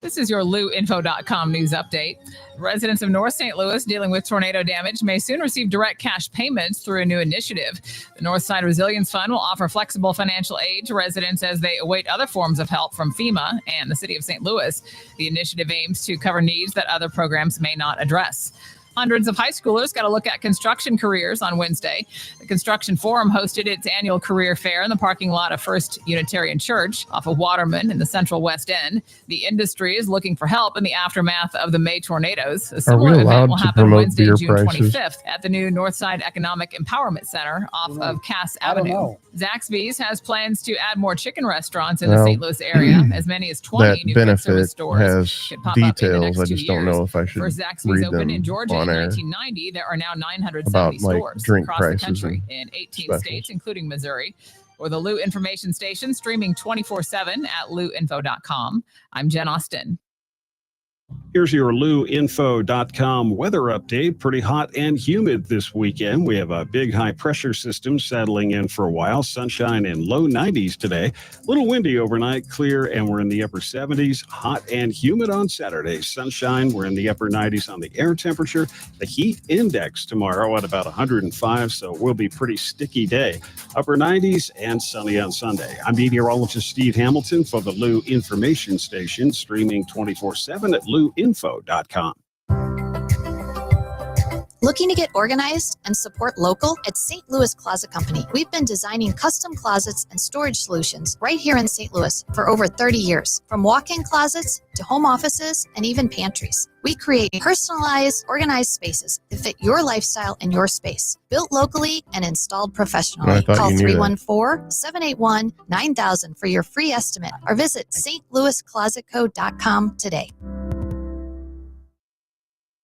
This is your LouInfo.com news update. Residents of North St. Louis dealing with tornado damage may soon receive direct cash payments through a new initiative. The Northside Resilience Fund will offer flexible financial aid to residents as they await other forms of help from FEMA and the city of St. Louis. The initiative aims to cover needs that other programs may not address. Hundreds of high schoolers got a look at construction careers on Wednesday. The Construction Forum hosted its annual career fair in the parking lot of First Unitarian Church off of Waterman in the Central West End. The industry is looking for help in the aftermath of the May tornadoes. A similar event will happen Wednesday, June 25th at the new Northside Economic Empowerment Center off of Cass Avenue. Zaxby's has plans to add more chicken restaurants in the St. Louis area. As many as 20 new quick service stores has could pop details. up in the next I 2 just don't know if I should First Zaxby's read opened them in Georgia on in air 1990. There are now 970 about stores drink across the prices country and in 18 specials. states, including Missouri. Or the Lou Information Station, streaming 24/7 at louinfo.com. I'm Jen Austin. Here's your louinfo.com weather update. Pretty hot and humid this weekend. We have a big high pressure system settling in for a while. Sunshine in low 90s today. Little windy overnight, clear, and we're in the upper 70s. Hot and humid on Saturday. Sunshine, we're in the upper 90s on the air temperature. The heat index tomorrow at about 105, so it will be a pretty sticky day. Upper 90s and sunny on Sunday. I'm meteorologist Steve Hamilton for the Lou Information Station, streaming 24/7 at louinfo.com. Looking to get organized and support local? At St. Louis Closet Company, we've been designing custom closets and storage solutions right here in St. Louis for over 30 years. From walk-in closets to home offices and even pantries. We create personalized, organized spaces that fit your lifestyle and your space. Built locally and installed professionally. Call 314-781-9000 for your free estimate or visit stlouisclosetco.com today.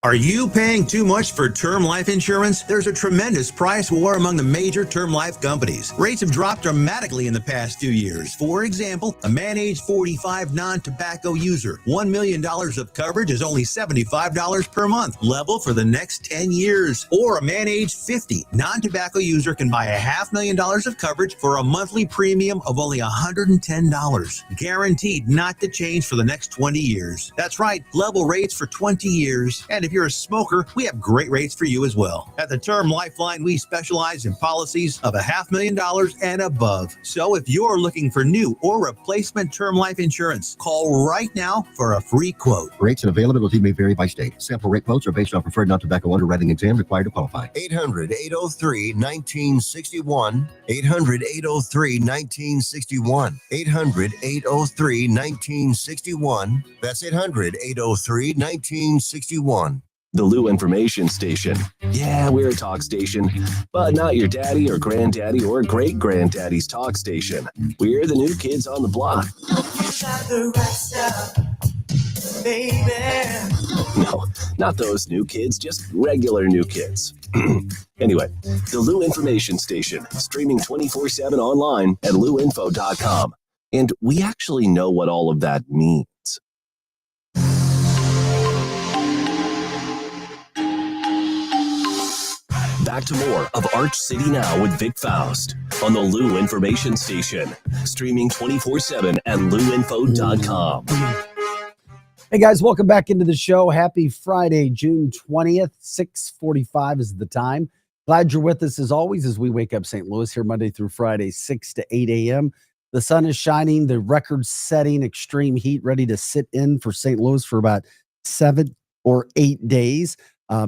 Are you paying too much for term life insurance? There's a tremendous price war among the major term life companies. Rates have dropped dramatically in the past few years. For example, a man age 45 non-tobacco user, $1 million of coverage is only $75 per month, level for the next 10 years. Or a man age 50 non-tobacco user can buy $500,000 of coverage for a monthly premium of only $110, guaranteed not to change for the next 20 years. That's right, level rates for 20 years. And if you're a smoker, we have great rates for you as well. At the Term Lifeline, we specialize in policies of $500,000 and above. So if you're looking for new or replacement term life insurance, call right now for a free quote. Rates and availability may vary by state. Sample rate quotes are based on preferred non-tobacco underwriting exam required to qualify. 800-803-1961. 800-803-1961. 800-803-1961. That's 800-803-1961. The Lou Information Station. Yeah, we're a talk station, but not your daddy or granddaddy or great-granddaddy's talk station. We're the new kids on the block. No, not those new kids, just regular new kids. Anyway, the Lou Information Station, streaming 24/7 online at louinfo.com. And we actually know what all of that means. Back to more of Arch City Now with Vic Faust on the Lou Information Station, streaming 24/7 at louinfo.com. Hey guys, welcome back into the show. Happy Friday, June 20th, 6:45 is the time. Glad you're with us as always as we wake up St. Louis here Monday through Friday, 6 to 8 a.m. The sun is shining, the record-setting extreme heat ready to sit in for St. Louis for about 7 or 8 days.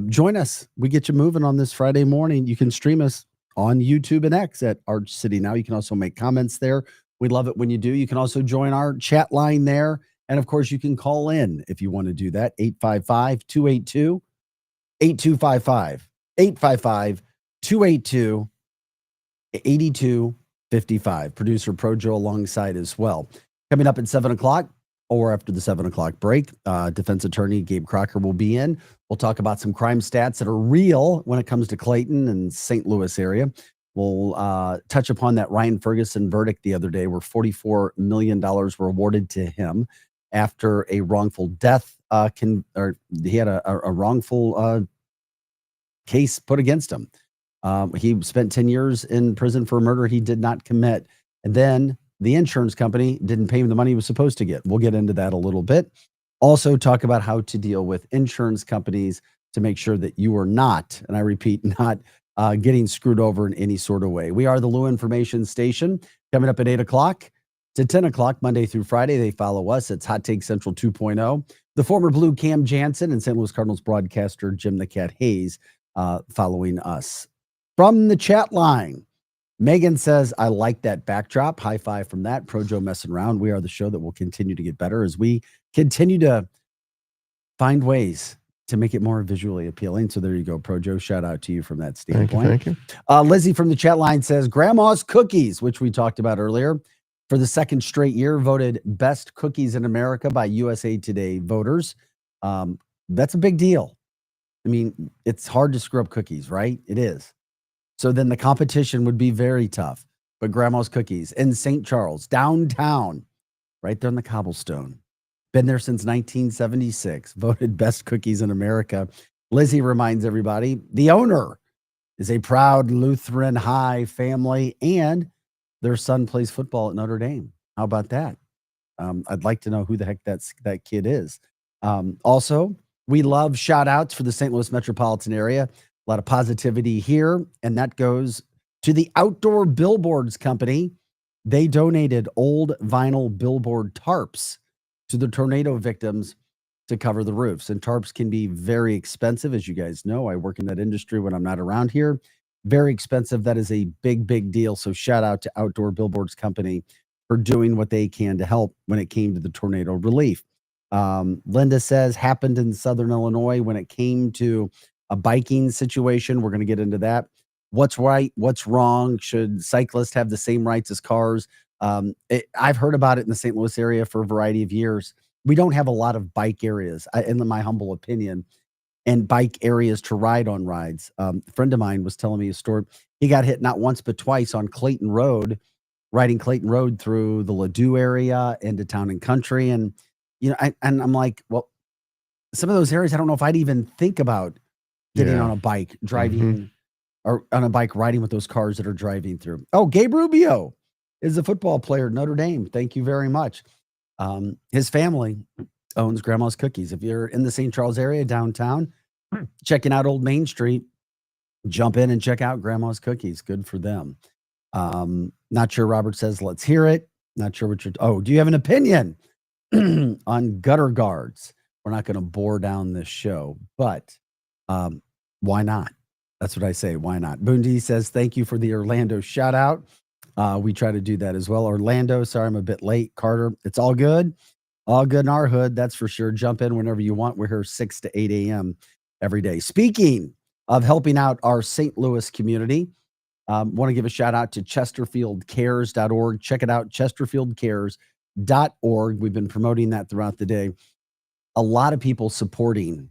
Join us. We get you moving on this Friday morning. You can stream us on YouTube and X at Arch City Now. You can also make comments there. We love it when you do. You can also join our chat line there. And, of course, you can call in if you want to do that, 855-282-8255, 855-282-8255. Producer Projo alongside as well. Coming up at 7 o'clock or after the 7 o'clock break, defense attorney Gabe Crocker will be in. We'll talk about some crime stats that are real when it comes to Clayton and St. Louis area. We'll touch upon that Ryan Ferguson verdict the other day where $44 million were awarded to him after a wrongful death. He had a wrongful case put against him. He spent 10 years in prison for a murder he did not commit. And then the insurance company didn't pay him the money he was supposed to get. We'll get into that a little bit. Also talk about how to deal with insurance companies to make sure that you are not, and I repeat, not getting screwed over in any sort of way. We are the Lou Information Station. Coming up at 8 o'clock to 10 o'clock, Monday through Friday, they follow us. It's Hot Take Central 2.0. The former Blue Cam Jansen and St. Louis Cardinals broadcaster Jim the Cat Hayes following us. From the chat line, Megan says, I like that backdrop. High five from that. Projo messing around. We are the show that will continue to get better as we continue to find ways to make it more visually appealing. So there you go, Projo. Shout out to you from that standpoint. Thank you. Lizzie from the chat line says, Grandma's Cookies, which we talked about earlier, for the second straight year, voted best cookies in America by USA Today voters. That's a big deal. I mean, it's hard to screw up cookies, right? It is. So then the competition would be very tough. But Grandma's Cookies in St. Charles, downtown, right there on the cobblestone. Been there since 1976. Voted best cookies in America. Lizzie reminds everybody, the owner is a proud Lutheran High family, and their son plays football at Notre Dame. How about that? I'd like to know who the heck that kid is. Also, we love shout outs for the St. Louis metropolitan area. A lot of positivity here, and that goes to the Outdoor Billboards Company. They donated old vinyl billboard tarps to the tornado victims to cover the roofs. And tarps can be very expensive, as you guys know. I work in that industry when I'm not around here. Very expensive. That is a big, big deal. So shout out to Outdoor Billboards Company for doing what they can to help when it came to the tornado relief. Linda says, happened in Southern Illinois when it came to a biking situation. We're going to get into that. What's right? What's wrong? Should cyclists have the same rights as cars? I've heard about it in the St. Louis area for a variety of years. We don't have a lot of bike areas, in my humble opinion, and bike areas to ride on rides. A friend of mine was telling me a story. He got hit not once, but twice on Clayton Road, riding Clayton Road through the Ladue area into Town and Country. And, you know, I'm like, well, some of those areas, I don't know if I'd even think about getting on a bike, driving, or on a bike, riding with those cars that are driving through. Oh, Gabe Rubio is a football player at Notre Dame. Thank you very much. His family owns Grandma's Cookies. If you're in the St. Charles area, downtown, checking out Old Main Street, jump in and check out Grandma's Cookies. Good for them. Not sure. Robert says, let's hear it. Not sure what do you have an opinion on gutter guards? We're not going to bore down this show, but why not? That's what I say. Why not? Bundy says, thank you for the Orlando shout out. We try to do that as well. Orlando, sorry, I'm a bit late. Carter, it's all good. All good in our hood. That's for sure. Jump in whenever you want. We're here 6 to 8 a.m. every day. Speaking of helping out our St. Louis community, want to give a shout out to ChesterfieldCares.org. Check it out, ChesterfieldCares.org. We've been promoting that throughout the day. A lot of people supporting,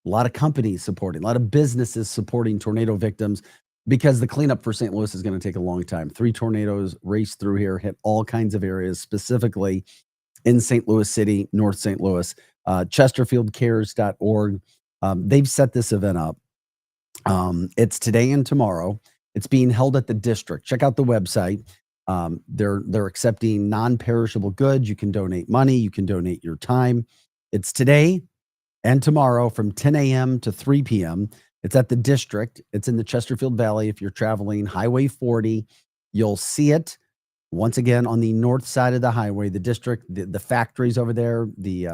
a lot of companies supporting, a lot of businesses supporting tornado victims because the cleanup for St. Louis is going to take a long time. 3 tornadoes raced through here, hit all kinds of areas, specifically in St. Louis City, North St. Louis. ChesterfieldCares.org. They've set this event up. It's today and tomorrow. It's being held at the district. Check out the website. They're accepting non-perishable goods. You can donate money. You can donate your time. It's today and tomorrow from 10 a.m. to 3 p.m. It's at the district. It's in the Chesterfield Valley. If you're traveling Highway 40, you'll see it. Once again, on the north side of the highway, the district, the factories over there, the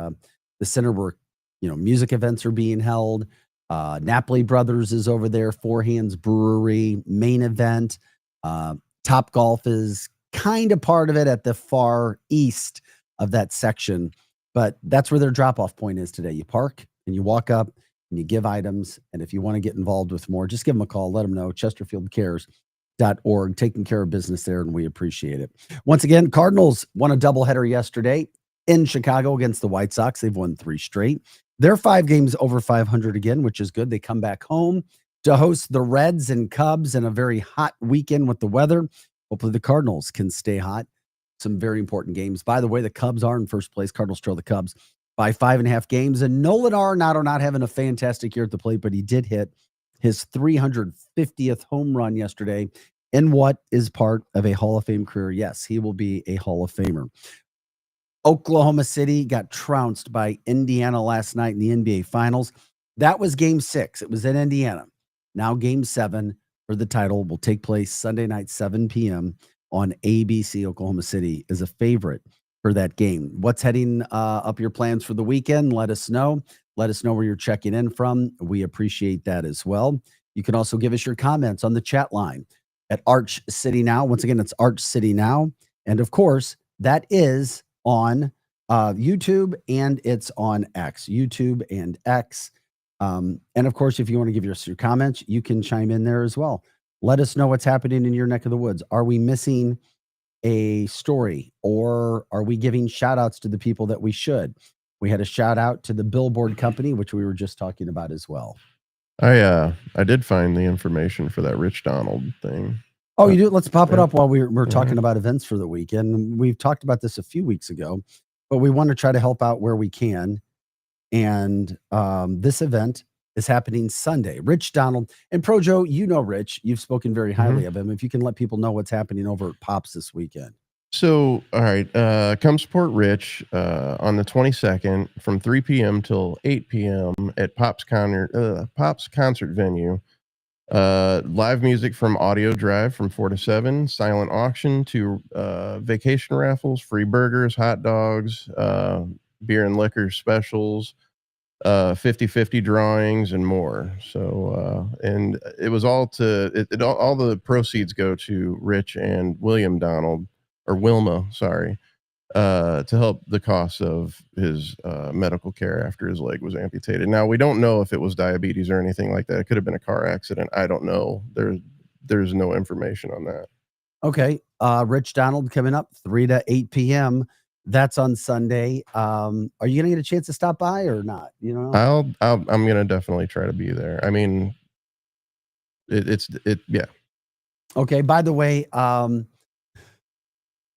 center where music events are being held. Napoli Brothers is over there. Four Hands Brewery, main event. Top Golf is kind of part of it at the far east of that section, but that's where their drop-off point is today. You park and you walk up and you give items, and if you want to get involved with more, just give them a call. Let them know. ChesterfieldCares.org, taking care of business there, and we appreciate it. Once again, Cardinals won a doubleheader yesterday in Chicago against the White Sox. They've won 3 straight. They're 5 games over 500 again, which is good. They come back home to host the Reds and Cubs in a very hot weekend with the weather. Hopefully the Cardinals can stay hot. Some very important games. By the way, the Cubs are in first place. Cardinals trail the Cubs by 5.5 games. And Nolan Arenado not having a fantastic year at the plate, but he did hit his 350th home run yesterday in what is part of a Hall of Fame career. Yes, he will be a Hall of Famer. Oklahoma City got trounced by Indiana last night in the NBA Finals. That was game 6. It was in Indiana. Now game 7 for the title will take place Sunday night, 7 p.m. on ABC. Oklahoma City is a favorite for that game. What's heading up your plans for the weekend? Let us know. Let us know where you're checking in from. We appreciate that as well. You can also give us your comments on the chat line at Arch City Now. Once again, it's Arch City Now. And of course, that is on YouTube, and it's on X. YouTube and X. And of course, if you want to give us your comments, you can chime in there as well. Let us know what's happening in your neck of the woods. Are we missing a story, or are we giving shout outs to the people that we should? We had a shout out to the Billboard Company, which we were just talking about as well. I did find the information for that Rich Donald thing. Oh, you do? Let's pop it up while we're talking about events for the weekend. We've talked about this a few weeks ago, but we want to try to help out where we can. And this event is happening Sunday. Rich Donald and Projo, you know Rich. You've spoken very highly of him. If you can let people know what's happening over at Pops this weekend. So, all right, come support Rich on the 22nd from 3 p.m. till 8 p.m. at Pops concert venue. Live music from Audio Drive from 4 to 7, silent auction to vacation raffles, free burgers, hot dogs, beer and liquor specials, 50-50 drawings, and more. So, and it was all all the proceeds go to Rich and William Donald, or Wilma, sorry, to help the cost of his medical care after his leg was amputated. Now, we don't know if it was diabetes or anything like that. It could have been a car accident. I don't know. There's no information on that. Okay. Rich Donald coming up 3 to 8 p.m. That's on Sunday. Are you going to get a chance to stop by or not? You know, I'm going to definitely try to be there. I mean, yeah. Okay. By the way,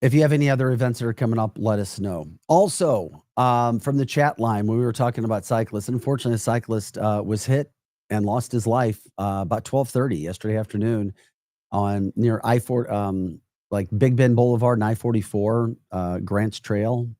if you have any other events that are coming up, let us know. Also, from the chat line, when we were talking about cyclists, unfortunately, a cyclist was hit and lost his life about 12:30 yesterday afternoon on near I-4, like Big Bend Boulevard and I-44, Grants Trail.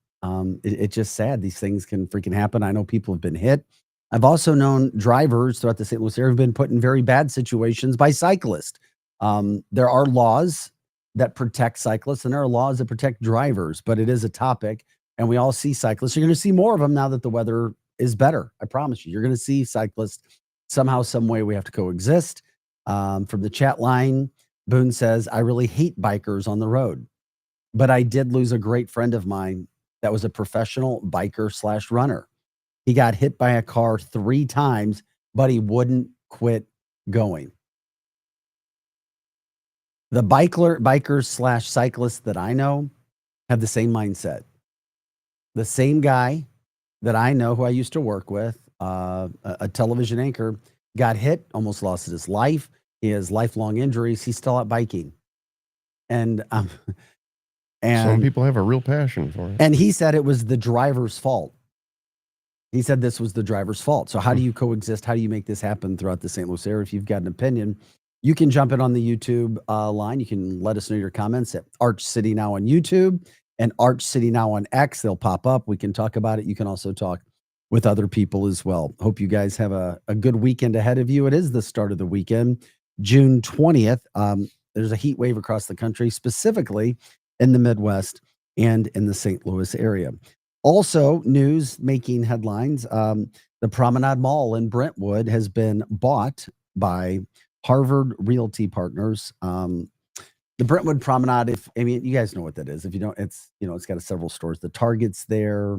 It's just sad. These things can freaking happen. I know people have been hit. I've also known drivers throughout the St. Louis area have been put in very bad situations by cyclists. There are laws that protect cyclists and there are laws that protect drivers, but it is a topic and we all see cyclists. You're going to see more of them now that the weather is better. I promise you, you're going to see cyclists somehow, some way. We have to coexist. From the chat line, Boone says, I really hate bikers on the road, but I did lose a great friend of mine that was a professional biker / runner. He got hit by a car 3 times, but he wouldn't quit going. The bikers / cyclists that I know have the same mindset. The same guy that I know who I used to work with, a television anchor, got hit, almost lost his life. He has lifelong injuries. He's still out biking. And some people have a real passion for it. And he said it was the driver's fault. He said this was the driver's fault. So how do you coexist? How do you make this happen throughout the St. Louis area? If you've got an opinion, you can jump in on the YouTube line. You can let us know your comments at Arch City Now on YouTube and Arch City Now on X. They'll pop up. We can talk about it. You can also talk with other people as well. Hope you guys have a good weekend ahead of you. It is the start of the weekend, June 20th. There's a heat wave across the country, specifically in the Midwest and in the St. Louis area. Also, news making headlines. The Promenade Mall in Brentwood has been bought by Harvard Realty Partners. The Brentwood Promenade, you guys know what that is. If you don't, it's got several stores. The Target's there.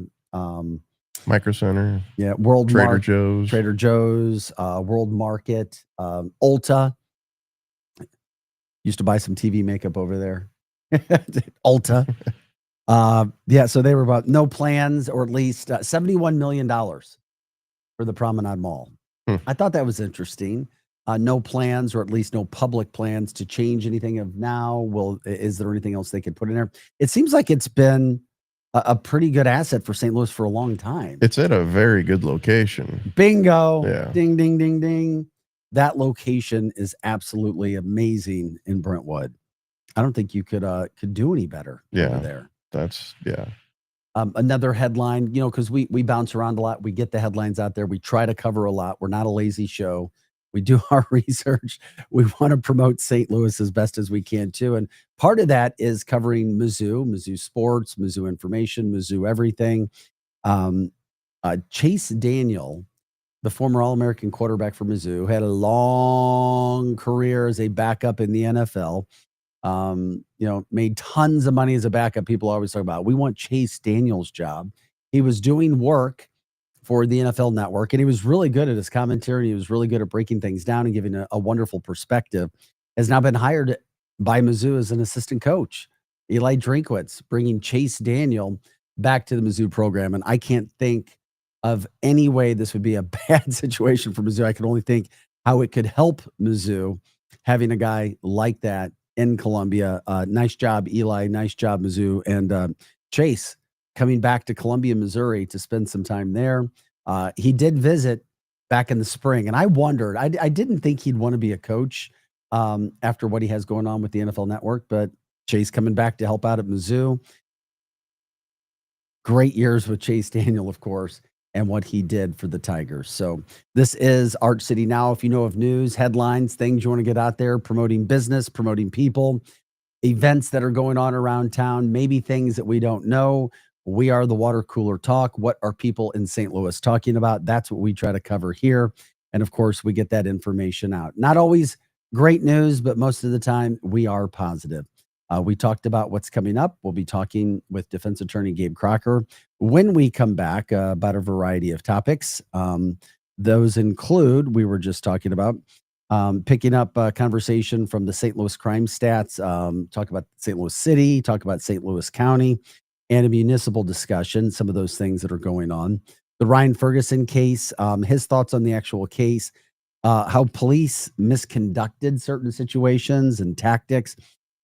Micro Center. Yeah. Trader Joe's, World Market, Ulta. Used to buy some TV makeup over there. Ulta. So they were about no plans, or at least $71 million for the Promenade Mall. I thought that was interesting. No plans, or at least no public plans to change anything of now. Is there anything else they could put in there? It seems like it's been a pretty good asset for St. Louis for a long time. It's at a very good location. Bingo. Yeah. Ding, ding, ding, ding. That location is absolutely amazing in Brentwood. I don't think you could do any better over there. That's another headline, because we bounce around a lot. We get the headlines out there. We try to cover a lot. We're not a lazy show. We do our research. We want to promote St. Louis as best as we can too. And part of that is covering Mizzou sports, Mizzou information, Mizzou everything. Chase Daniel, the former All-American quarterback for Mizzou, had a long career as a backup in the NFL. Made tons of money as a backup. People always talk about, we want Chase Daniel's job. He was doing work for the NFL Network, and he was really good at his commentary. He was really good at breaking things down and giving a wonderful perspective. Has now been hired by Mizzou as an assistant coach. Eli Drinkwitz bringing Chase Daniel back to the Mizzou program, and I can't think of any way this would be a bad situation for Mizzou. I can only think how it could help Mizzou having a guy like that in Columbia. Nice job, Eli. Nice job, Mizzou. And Chase coming back to Columbia, Missouri to spend some time there. He did visit back in the spring, and I wondered, I didn't think he'd want to be a coach after what he has going on with the NFL Network, but Chase coming back to help out at Mizzou. Great years with Chase Daniel, of course, and what he did for the Tigers. So this is Arch City Now. If you know of news, headlines, things you want to get out there, promoting business, promoting people, events that are going on around town, maybe things that we don't know. We are the Water Cooler Talk. What are people in St. Louis talking about? That's what we try to cover here. And of course, we get that information out. Not always great news, but most of the time we are positive. We talked about what's coming up. We'll be talking with defense attorney Gabe Crocker when we come back about a variety of topics. Those include, we were just talking about, picking up a conversation from the St. Louis crime stats, talk about St. Louis City, talk about St. Louis County, and a municipal discussion, some of those things that are going on. The Ryan Ferguson case, his thoughts on the actual case, how police misconducted certain situations and tactics,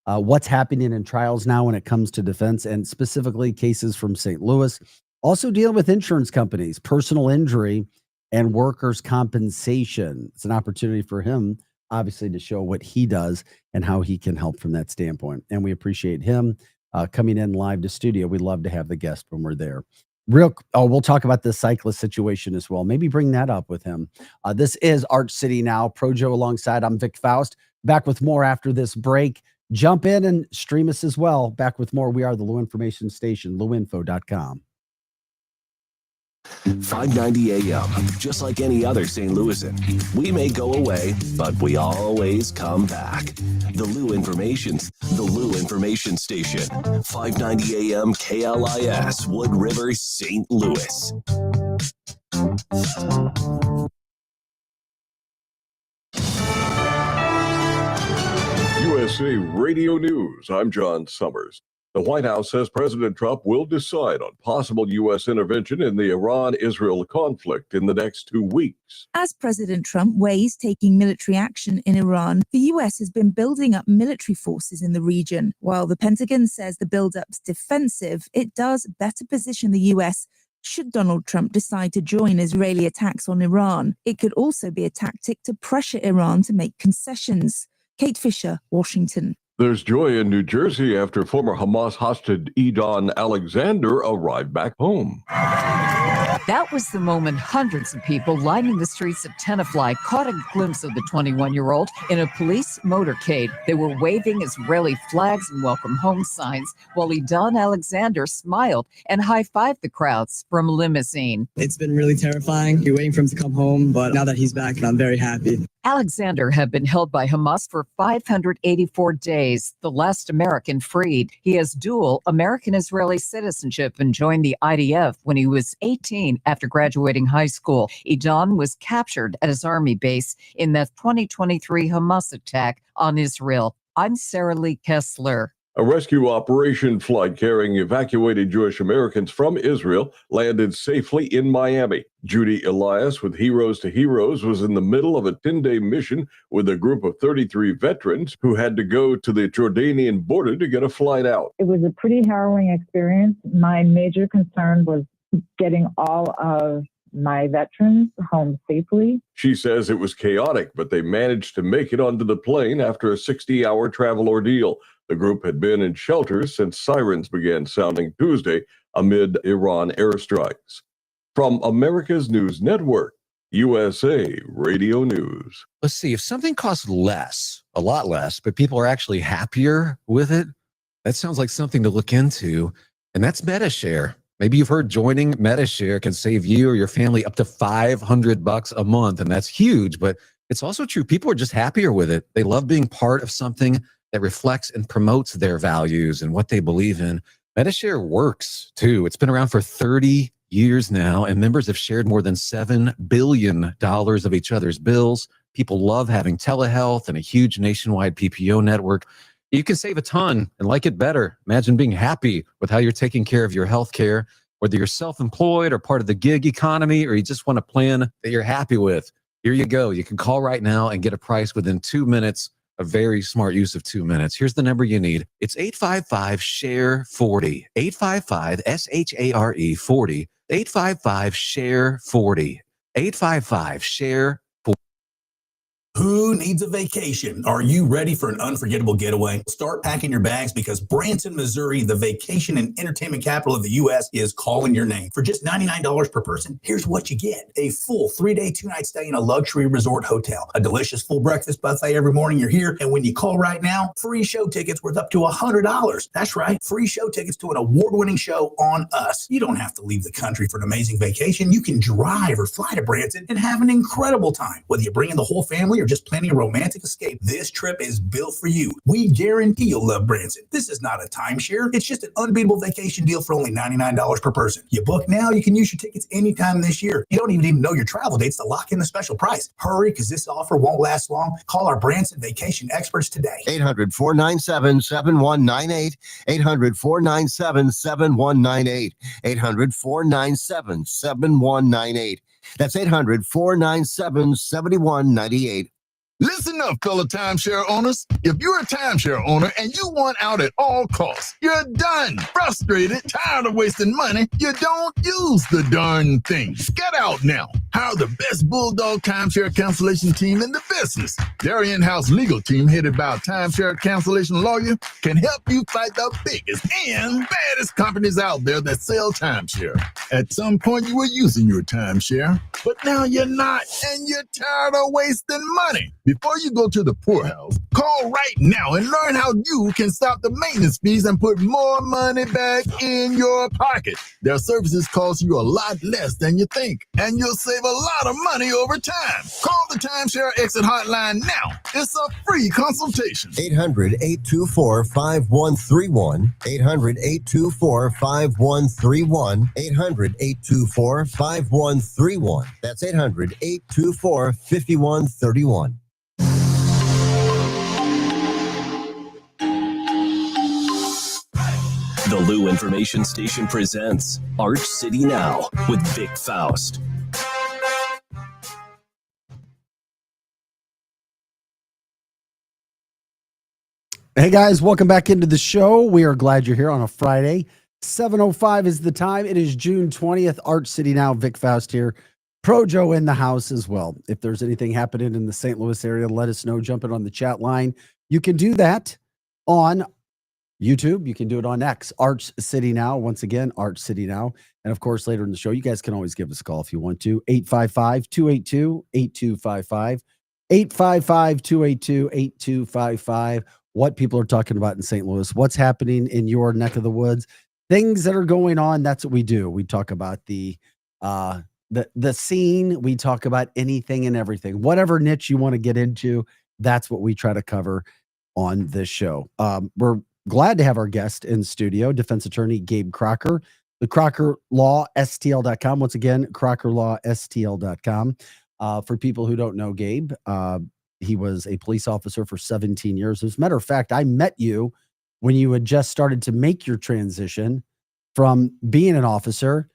what's happening in trials now when it comes to defense, and specifically cases from St. Louis. Also dealing with insurance companies, personal injury, and workers' compensation. It's an opportunity for him, obviously, to show what he does and how he can help from that standpoint. And we appreciate him coming in live to studio. We love to have the guest when we're there. We'll talk about the cyclist situation as well. Maybe bring that up with him. This is Arch City Now. Projo alongside. I'm Vic Faust. Back with more after this break. Jump in and stream us as well. Back with more. We are the Lou Information Station, louinfo.com. 590 AM, just like any other St. Louisan. We may go away, but we always come back. The Lou Information Station. 590 AM KLIS, Wood River, St. Louis. USA Radio News, I'm John Summers. The White House says President Trump will decide on possible U.S. intervention in the Iran-Israel conflict in the next 2 weeks. As President Trump weighs taking military action in Iran, the U.S. has been building up military forces in the region. While the Pentagon says the build-up's defensive, it does better position the U.S. should Donald Trump decide to join Israeli attacks on Iran. It could also be a tactic to pressure Iran to make concessions. Kate Fisher, Washington. There's joy in New Jersey after former Hamas hostage Edon Alexander arrived back home. That was the moment hundreds of people lining the streets of Tenafly caught a glimpse of the 21-year-old in a police motorcade. They were waving Israeli flags and welcome home signs while Edon Alexander smiled and high-fived the crowds from a limousine. It's been really terrifying. You're waiting for him to come home, but now that he's back, I'm very happy. Alexander had been held by Hamas for 584 days, the last American freed. He has dual American-Israeli citizenship and joined the IDF when he was 18 after graduating high school. Edon was captured at his army base in the 2023 Hamas attack on Israel. I'm Sarah Lee Kessler. A rescue operation flight carrying evacuated Jewish Americans from Israel landed safely in Miami. Judy Elias with Heroes to Heroes was in the middle of a 10-day mission with a group of 33 veterans who had to go to the Jordanian border to get a flight out. It was a pretty harrowing experience. My major concern was getting all of my veterans home safely. She says it was chaotic, but they managed to make it onto the plane after a 60-hour travel ordeal. The group had been in shelters since sirens began sounding Tuesday amid Iran airstrikes. From America's News Network, USA Radio News. Let's see, if something costs less, a lot less, but people are actually happier with it, that sounds like something to look into. And that's MetaShare. Maybe you've heard joining MetaShare can save you or your family up to $500 a month. And that's huge, but it's also true. People are just happier with it. They love being part of something that reflects and promotes their values and what they believe in. MetaShare works too. It's been around for 30 years now, and members have shared more than $7 billion of each other's bills. People love having telehealth and a huge nationwide PPO network. You can save a ton and like it better. Imagine being happy with how you're taking care of your health care, whether you're self-employed or part of the gig economy, or you just want a plan that you're happy with. Here you go. You can call right now and get a price within 2 minutes. A very smart use of 2 minutes. Here's the number you need. It's 855-SHARE-40. 855-SHARE 40. 855-SHARE-40. 855-SHARE-40. Who needs a vacation? Are you ready for an unforgettable getaway? Start packing your bags because Branson, Missouri, the vacation and entertainment capital of the U.S., is calling your name. For just $99 per person, here's what you get. A full 3-day, 2-night stay in a luxury resort hotel, a delicious full breakfast buffet every morning you're here, and when you call right now, free show tickets worth up to $100. That's right, free show tickets to an award-winning show on us. You don't have to leave the country for an amazing vacation. You can drive or fly to Branson and have an incredible time. Whether you bring in the whole family or just planning a romantic escape, this trip is built for you. We guarantee you'll love Branson. This is not a timeshare. It's just an unbeatable vacation deal for only $99 per person. You book now, you can use your tickets anytime this year. You don't even know your travel dates to lock in the special price. Hurry, because this offer won't last long. Call our Branson vacation experts today. 800-497-7198. 800-497-7198. 800-497-7198. That's 800-497-7198. Listen up, fellow timeshare owners. If you're a timeshare owner and you want out at all costs, you're done. Frustrated, tired of wasting money, you don't use the darn things. Get out now. Hire the best Bulldog timeshare cancellation team in the business. Their in-house legal team, headed by a timeshare cancellation lawyer, can help you fight the biggest and baddest companies out there that sell timeshare. At some point, you were using your timeshare, but now you're not, and you're tired of wasting money. Before you go to the poorhouse, call right now and learn how you can stop the maintenance fees and put more money back in your pocket. Their services cost you a lot less than you think, and you'll save a lot of money over time. Call the Timeshare Exit Hotline now. It's a free consultation. 800-824-5131. 800-824-5131. 800-824-5131. That's 800-824-5131. The Lou Information Station presents Arch City Now with Vic Faust. Hey guys, welcome back into the show. We are glad you're here on a Friday. 7:05 is the time. It is June 20th. Arch City Now, Vic Faust here. Projo in the house as well. If there's anything happening in the St. Louis area, let us know. Jump in on the chat line. You can do that on YouTube. You can do it on X. Arch City Now. Once again, Arch City Now. And of course, later in the show, you guys can always give us a call if you want to. 855-282-8255. 855-282-8255. What people are talking about in St. Louis, what's happening in your neck of the woods, things that are going on. That's what we do. We talk about the scene. We talk about anything and everything, whatever niche you want to get into. That's what we try to cover on this show. We're glad to have our guest in studio, defense attorney Gabe Crocker, the CrockerLawSTL.com. Once again, CrockerLawSTL.com. For people who don't know Gabe, he was a police officer for 17 years. As a matter of fact, I met you when you had just started to make your transition from being an officer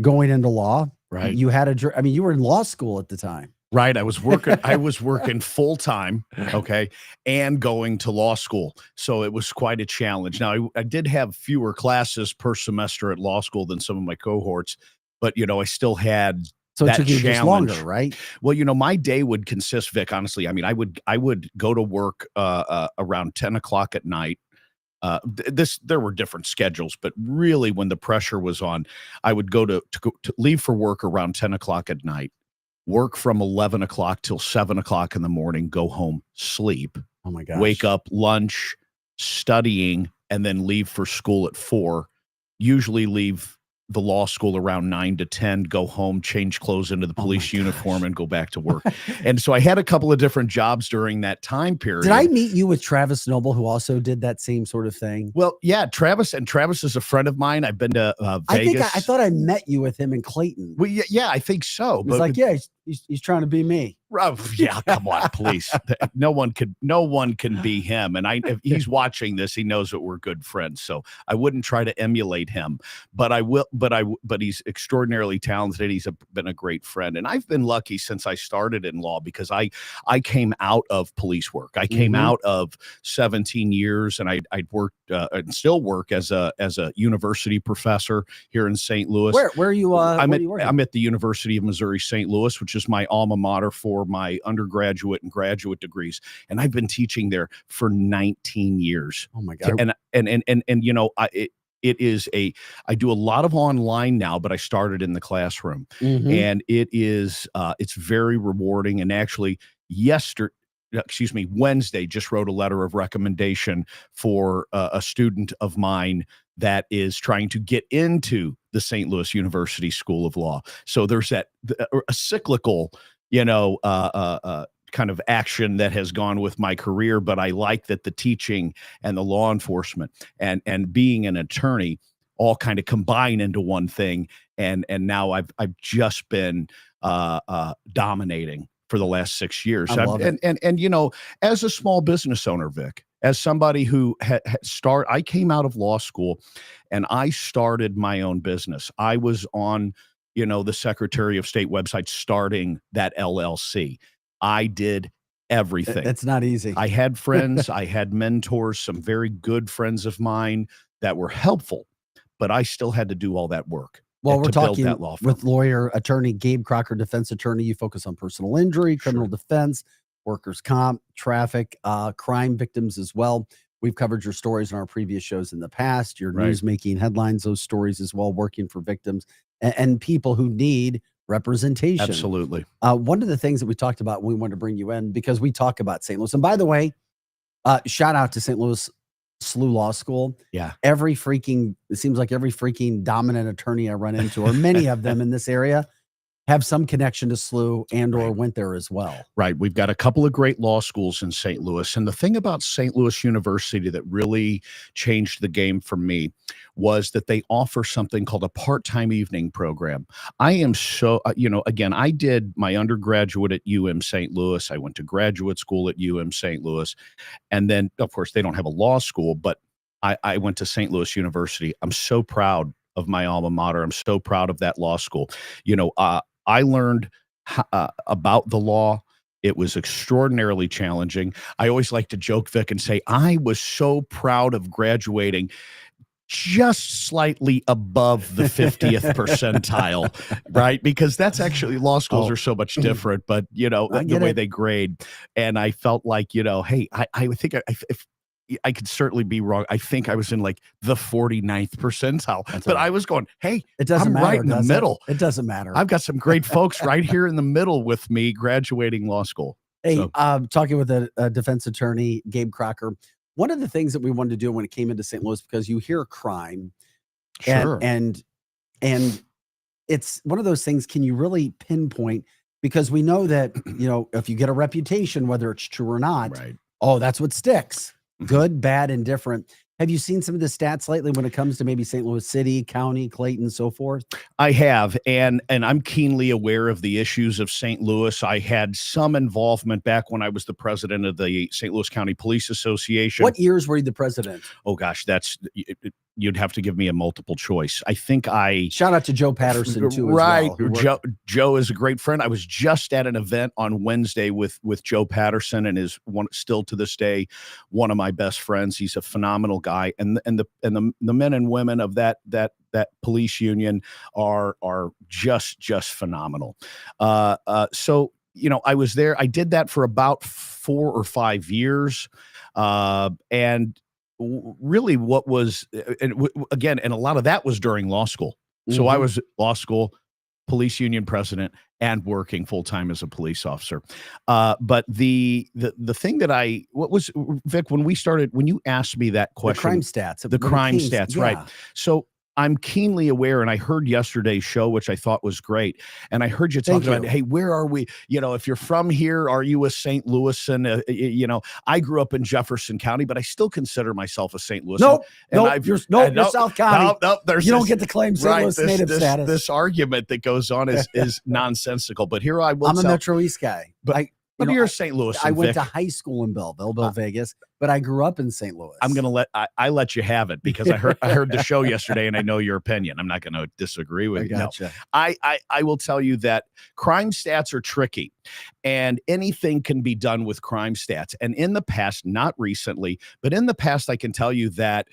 going into law. Right. You had you were in law school at the time. Right. I was working full time. Okay. And going to law school. So it was quite a challenge. Now I did have fewer classes per semester at law school than some of my cohorts, but I still had So it that took you just challenge. longer, right? Well, my day would consist, Vic, honestly. I mean, I would go to work around 10 o'clock at night. There were different schedules, but really when the pressure was on, I would go to leave for work around 10 o'clock at night, work from 11 o'clock till 7 o'clock in the morning, go home, sleep. Oh my gosh. Wake up, lunch, studying, and then leave for school at 4. Usually leave the law school around 9 to 10, go home, change clothes into the police uniform, and go back to work. And so I had a couple of different jobs during that time period. Did I meet you with Travis Noble, who also did that same sort of thing? Well, yeah, Travis is a friend of mine. I've been to Vegas. I thought I met you with him in Clayton. Well, yeah, I think so. He's like, yeah, he's trying to be me. Yeah, come on, please. No one can be him. And if he's watching this, he knows that we're good friends. So I wouldn't try to emulate him, but I will. But he's extraordinarily talented. He's been a great friend, and I've been lucky since I started in law because I came out of police work. I came out of 17 years, and I'd worked and still work as a university professor here in St. Louis. Where are you? I'm at the University of Missouri St. Louis, which is my alma mater for my undergraduate and graduate degrees, and I've been teaching there for 19 years. Oh my God! And I do a lot of online now, but I started in the classroom, and it's very rewarding. And actually, Wednesday, just wrote a letter of recommendation for a student of mine that is trying to get into the St. Louis University School of Law. So there's a cyclical, kind of action that has gone with my career, but I like that the teaching and the law enforcement and being an attorney all kind of combine into one thing. And now I've just been dominating for the last 6 years. I love it. And as a small business owner, Vic, as somebody who I came out of law school and I started my own business. I was on, the Secretary of State website starting that LLC. I did everything. It's not easy. I had friends, I had mentors, some very good friends of mine that were helpful, but I still had to do all that work. Well, we're to build talking that law firm. with lawyer attorney Gabe Crocker, defense attorney. You focus on personal injury, criminal defense, workers' comp, traffic, crime victims as well. We've covered your stories in our previous shows in the past, your Right. news making headlines, those stories as well, working for victims and people who need representation. Absolutely. One of the things that we talked about, we wanted to bring you in because we talk about St. Louis. And by the way, shout out to St. Louis SLU Law School. Yeah. It seems like every freaking dominant attorney I run into, or many of them in this area, have some connection to SLU and or went there as well. Right. We've got a couple of great law schools in St. Louis. And the thing about St. Louis University that really changed the game for me was that they offer something called a part-time evening program. I am so, again, I did my undergraduate at UM St. Louis. I went to graduate school at UM St. Louis. And then, of course, they don't have a law school, but I went to St. Louis University. I'm so proud of my alma mater. I'm so proud of that law school. I learned about the law. It was extraordinarily challenging. I always like to joke, Vic, and say I was so proud of graduating just slightly above the 50th percentile, right? Because that's actually, law schools are so much different, but the way they grade. And I felt like, hey, I think if I could certainly be wrong. I think I was in like the 49th percentile, but I was going, hey, it doesn't I'm matter, right in the middle. It doesn't matter. I've got some great folks right here in the middle with me graduating law school. Hey, So- talking with a defense attorney, Gabe Crocker. One of the things that we wanted to do when it came into St. Louis, because you hear crime, Sure. and it's one of those things. Can you really pinpoint? Because we know that if you get a reputation, whether it's true or not, Right. oh, that's what sticks. Good, bad, and different. Have you seen some of the stats lately when it comes to maybe St. Louis City, County, Clayton, so forth? I have, and I'm keenly aware of the issues of St. Louis. I had some involvement back when I was the president of the St. Louis County Police Association. What years were you the president? Oh gosh, you'd have to give me a multiple choice. I think I shout out to Joe Patterson too. Right, as well, Joe is a great friend. I was just at an event on Wednesday with Joe Patterson, and is still to this day one of my best friends. He's a phenomenal guy, and the men and women of that police union are just phenomenal. So I was there. I did that for about 4 or 5 years, and really what was again, and a lot of that was during law school. So I was law school, police union president, and working full time as a police officer. But the thing that what was, Vic, when you asked me that question, crime stats, the crime Kings, stats, yeah. right? So I'm keenly aware, and I heard yesterday's show, which I thought was great. And I heard you talking about, hey, where are we? If you're from here, are you a St. Louisan? I grew up in Jefferson County, but I still consider myself a St. Louisan. You're South County. You don't get to claim St. Louis native status. This argument that goes on is nonsensical. But here I will. I'm a Metro East guy. But you're a St. Louis. I went to high school in Belleville, Vegas, but I grew up in St. Louis. I'm gonna I let you have it because I heard the show yesterday and I know your opinion. I'm not gonna disagree with you. Gotcha. No. I will tell you that crime stats are tricky, and anything can be done with crime stats. And in the past, not recently, but in the past, I can tell you that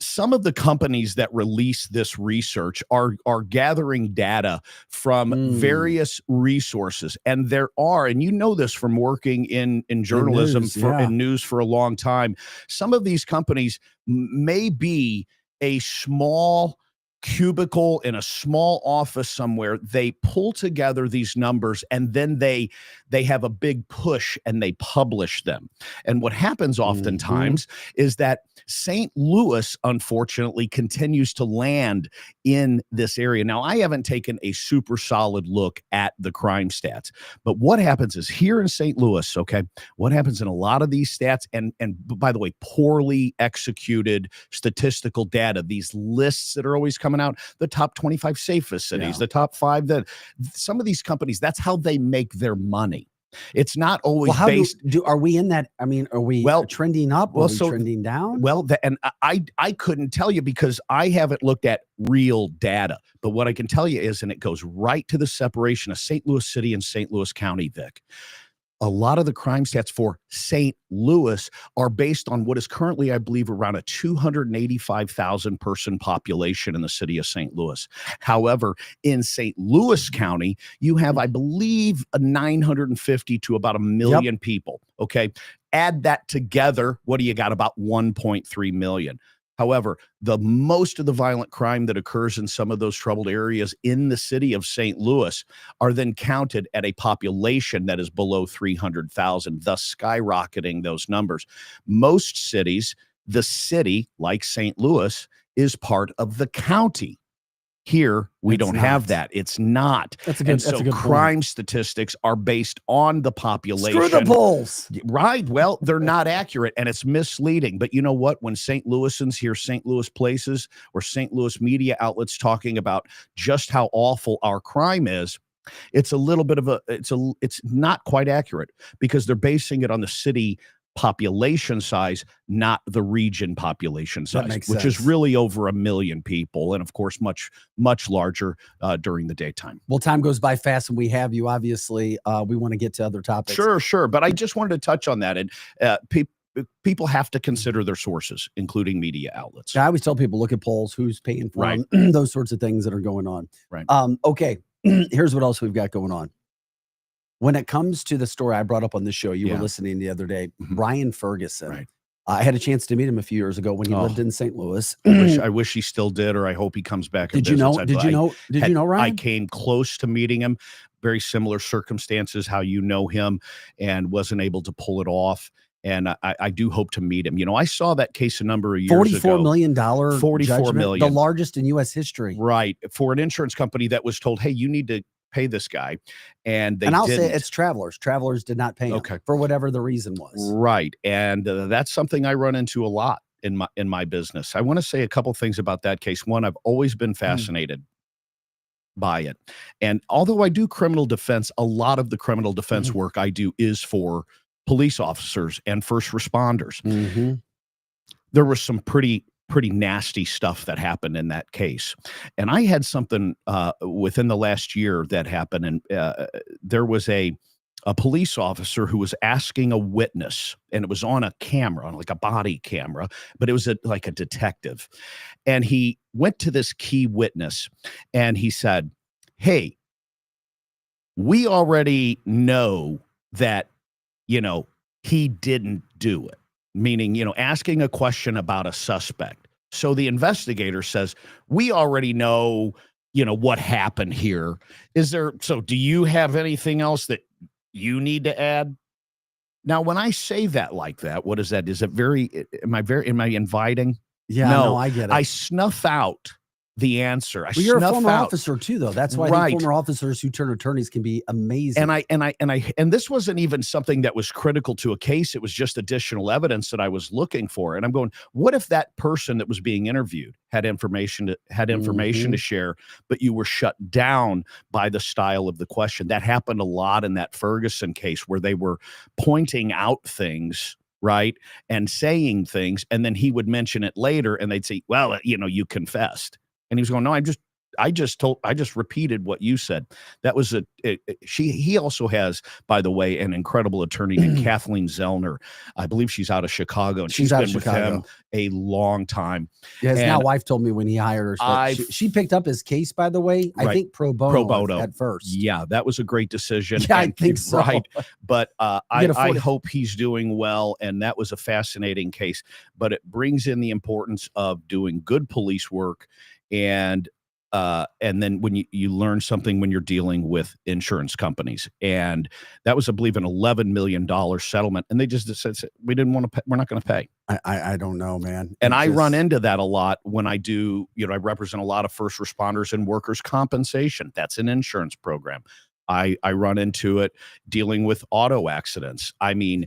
some of the companies that release this research are gathering data from various resources. And there are, and you know this from working in journalism in news for a long time, some of these companies may be a small cubicle in a small office somewhere. They pull together these numbers and then they have a big push and they publish them. And what happens oftentimes is that St. Louis, unfortunately, continues to land in this area. Now, I haven't taken a super solid look at the crime stats, but what happens is here in St. Louis, okay, what happens in a lot of these stats, and by the way, poorly executed statistical data, these lists that are always coming out, the top 25 safest cities, the top 5, that some of these companies, that's how they make their money. It's not always based. Are we in that? I mean, are we trending up? Are we trending down? Well, and I couldn't tell you because I haven't looked at real data. But what I can tell you is, and it goes right to the separation of St. Louis City and St. Louis County, Vic. a lot of the crime stats for St. Louis are based on what is currently, I believe, around a 285,000 person population in the city of St. Louis. However, in St. Louis County, you have, I believe, a 950 to about 1 million people. Okay. Add that together. What do you got? About 1.3 million. However, the most of the violent crime that occurs in some of those troubled areas in the city of St. Louis are then counted at a population that is below 300,000, thus skyrocketing those numbers. Most cities, the city, like St. Louis, is part of the county. Here, we don't have that. It's not. That's a good, and so crime statistics are based on the population. Screw the polls. Right. Well, they're not accurate and it's misleading. But you know what? When St. Louisans hear St. Louis places or St. Louis media outlets talking about just how awful our crime is, it's a little bit of it's not quite accurate because they're basing it on the city population size, not the region population size, which is really over 1 million people. And of course, much, much larger during the daytime. Well, time goes by fast and we have you, obviously. We want to get to other topics. Sure. But I just wanted to touch on that. And people have to consider their sources, including media outlets. I always tell people, look at polls, who's paying for Right. them, those sorts of things that are going on. Right. Okay. Here's what else we've got going on. When it comes to the story I brought up on this show, you were listening the other day, Brian Ferguson. Right. I had a chance to meet him a few years ago when he lived in St. Louis. I wish he still did, or I hope he comes back. Did you know? Did you know Ryan? I came close to meeting him. Very similar circumstances, how you know him, and wasn't able to pull it off. And I do hope to meet him. You know, I saw that case a number of years ago. $44 million. $44 million. The largest in U.S. history. Right. For an insurance company that was told, hey, you need to pay this guy. And they I'll didn't. say it's Travelers. Travelers did not pay him for whatever the reason was. Right. And that's something I run into a lot in my business. I want to say a couple things about that case. One, I've always been fascinated by it. And although I do criminal defense, a lot of the criminal defense work I do is for police officers and first responders. There was some pretty nasty stuff that happened in that case. And I had something within the last year that happened. And there was a police officer who was asking a witness, and it was on a camera, on like a body camera, but it was like a detective. And he went to this key witness and he said, hey, we already know that, you know, he didn't do it. Meaning, you know, asking a question about a suspect. So the investigator says, we already know, you know, what happened here. So do you have anything else that you need to add? Now, when I say that like that, what is that? Is it am I inviting? Yeah, no, I get it. I snuff out the answer. You're a former officer too, though. That's why I think former officers who turn attorneys can be amazing. And this wasn't even something that was critical to a case. It was just additional evidence that I was looking for. And I'm going, what if that person that was being interviewed had information to share, but you were shut down by the style of the question? That happened a lot in that Ferguson case where they were pointing out things, right, and saying things, and then he would mention it later and they'd say, well, you know, you confessed. And he was going, no, I just repeated what you said. That was he also has, by the way, an incredible attorney named Kathleen Zellner. I believe she's out of Chicago, and she's been with him a long time. Yeah, his now wife told me when he hired her, she picked up his case, by the way, I think pro bono at first. Yeah, that was a great decision. Yeah, I think so. Right. But I hope he's doing well, and that was a fascinating case. But it brings in the importance of doing good police work. And then when you learn something when you're dealing with insurance companies, and that was, I believe, an $11 million settlement, and they just said we didn't want to pay, we're not going to pay. I don't know, man. And I run into that a lot when I do. You know, I represent a lot of first responders and workers' compensation. That's an insurance program. I run into it dealing with auto accidents. I mean,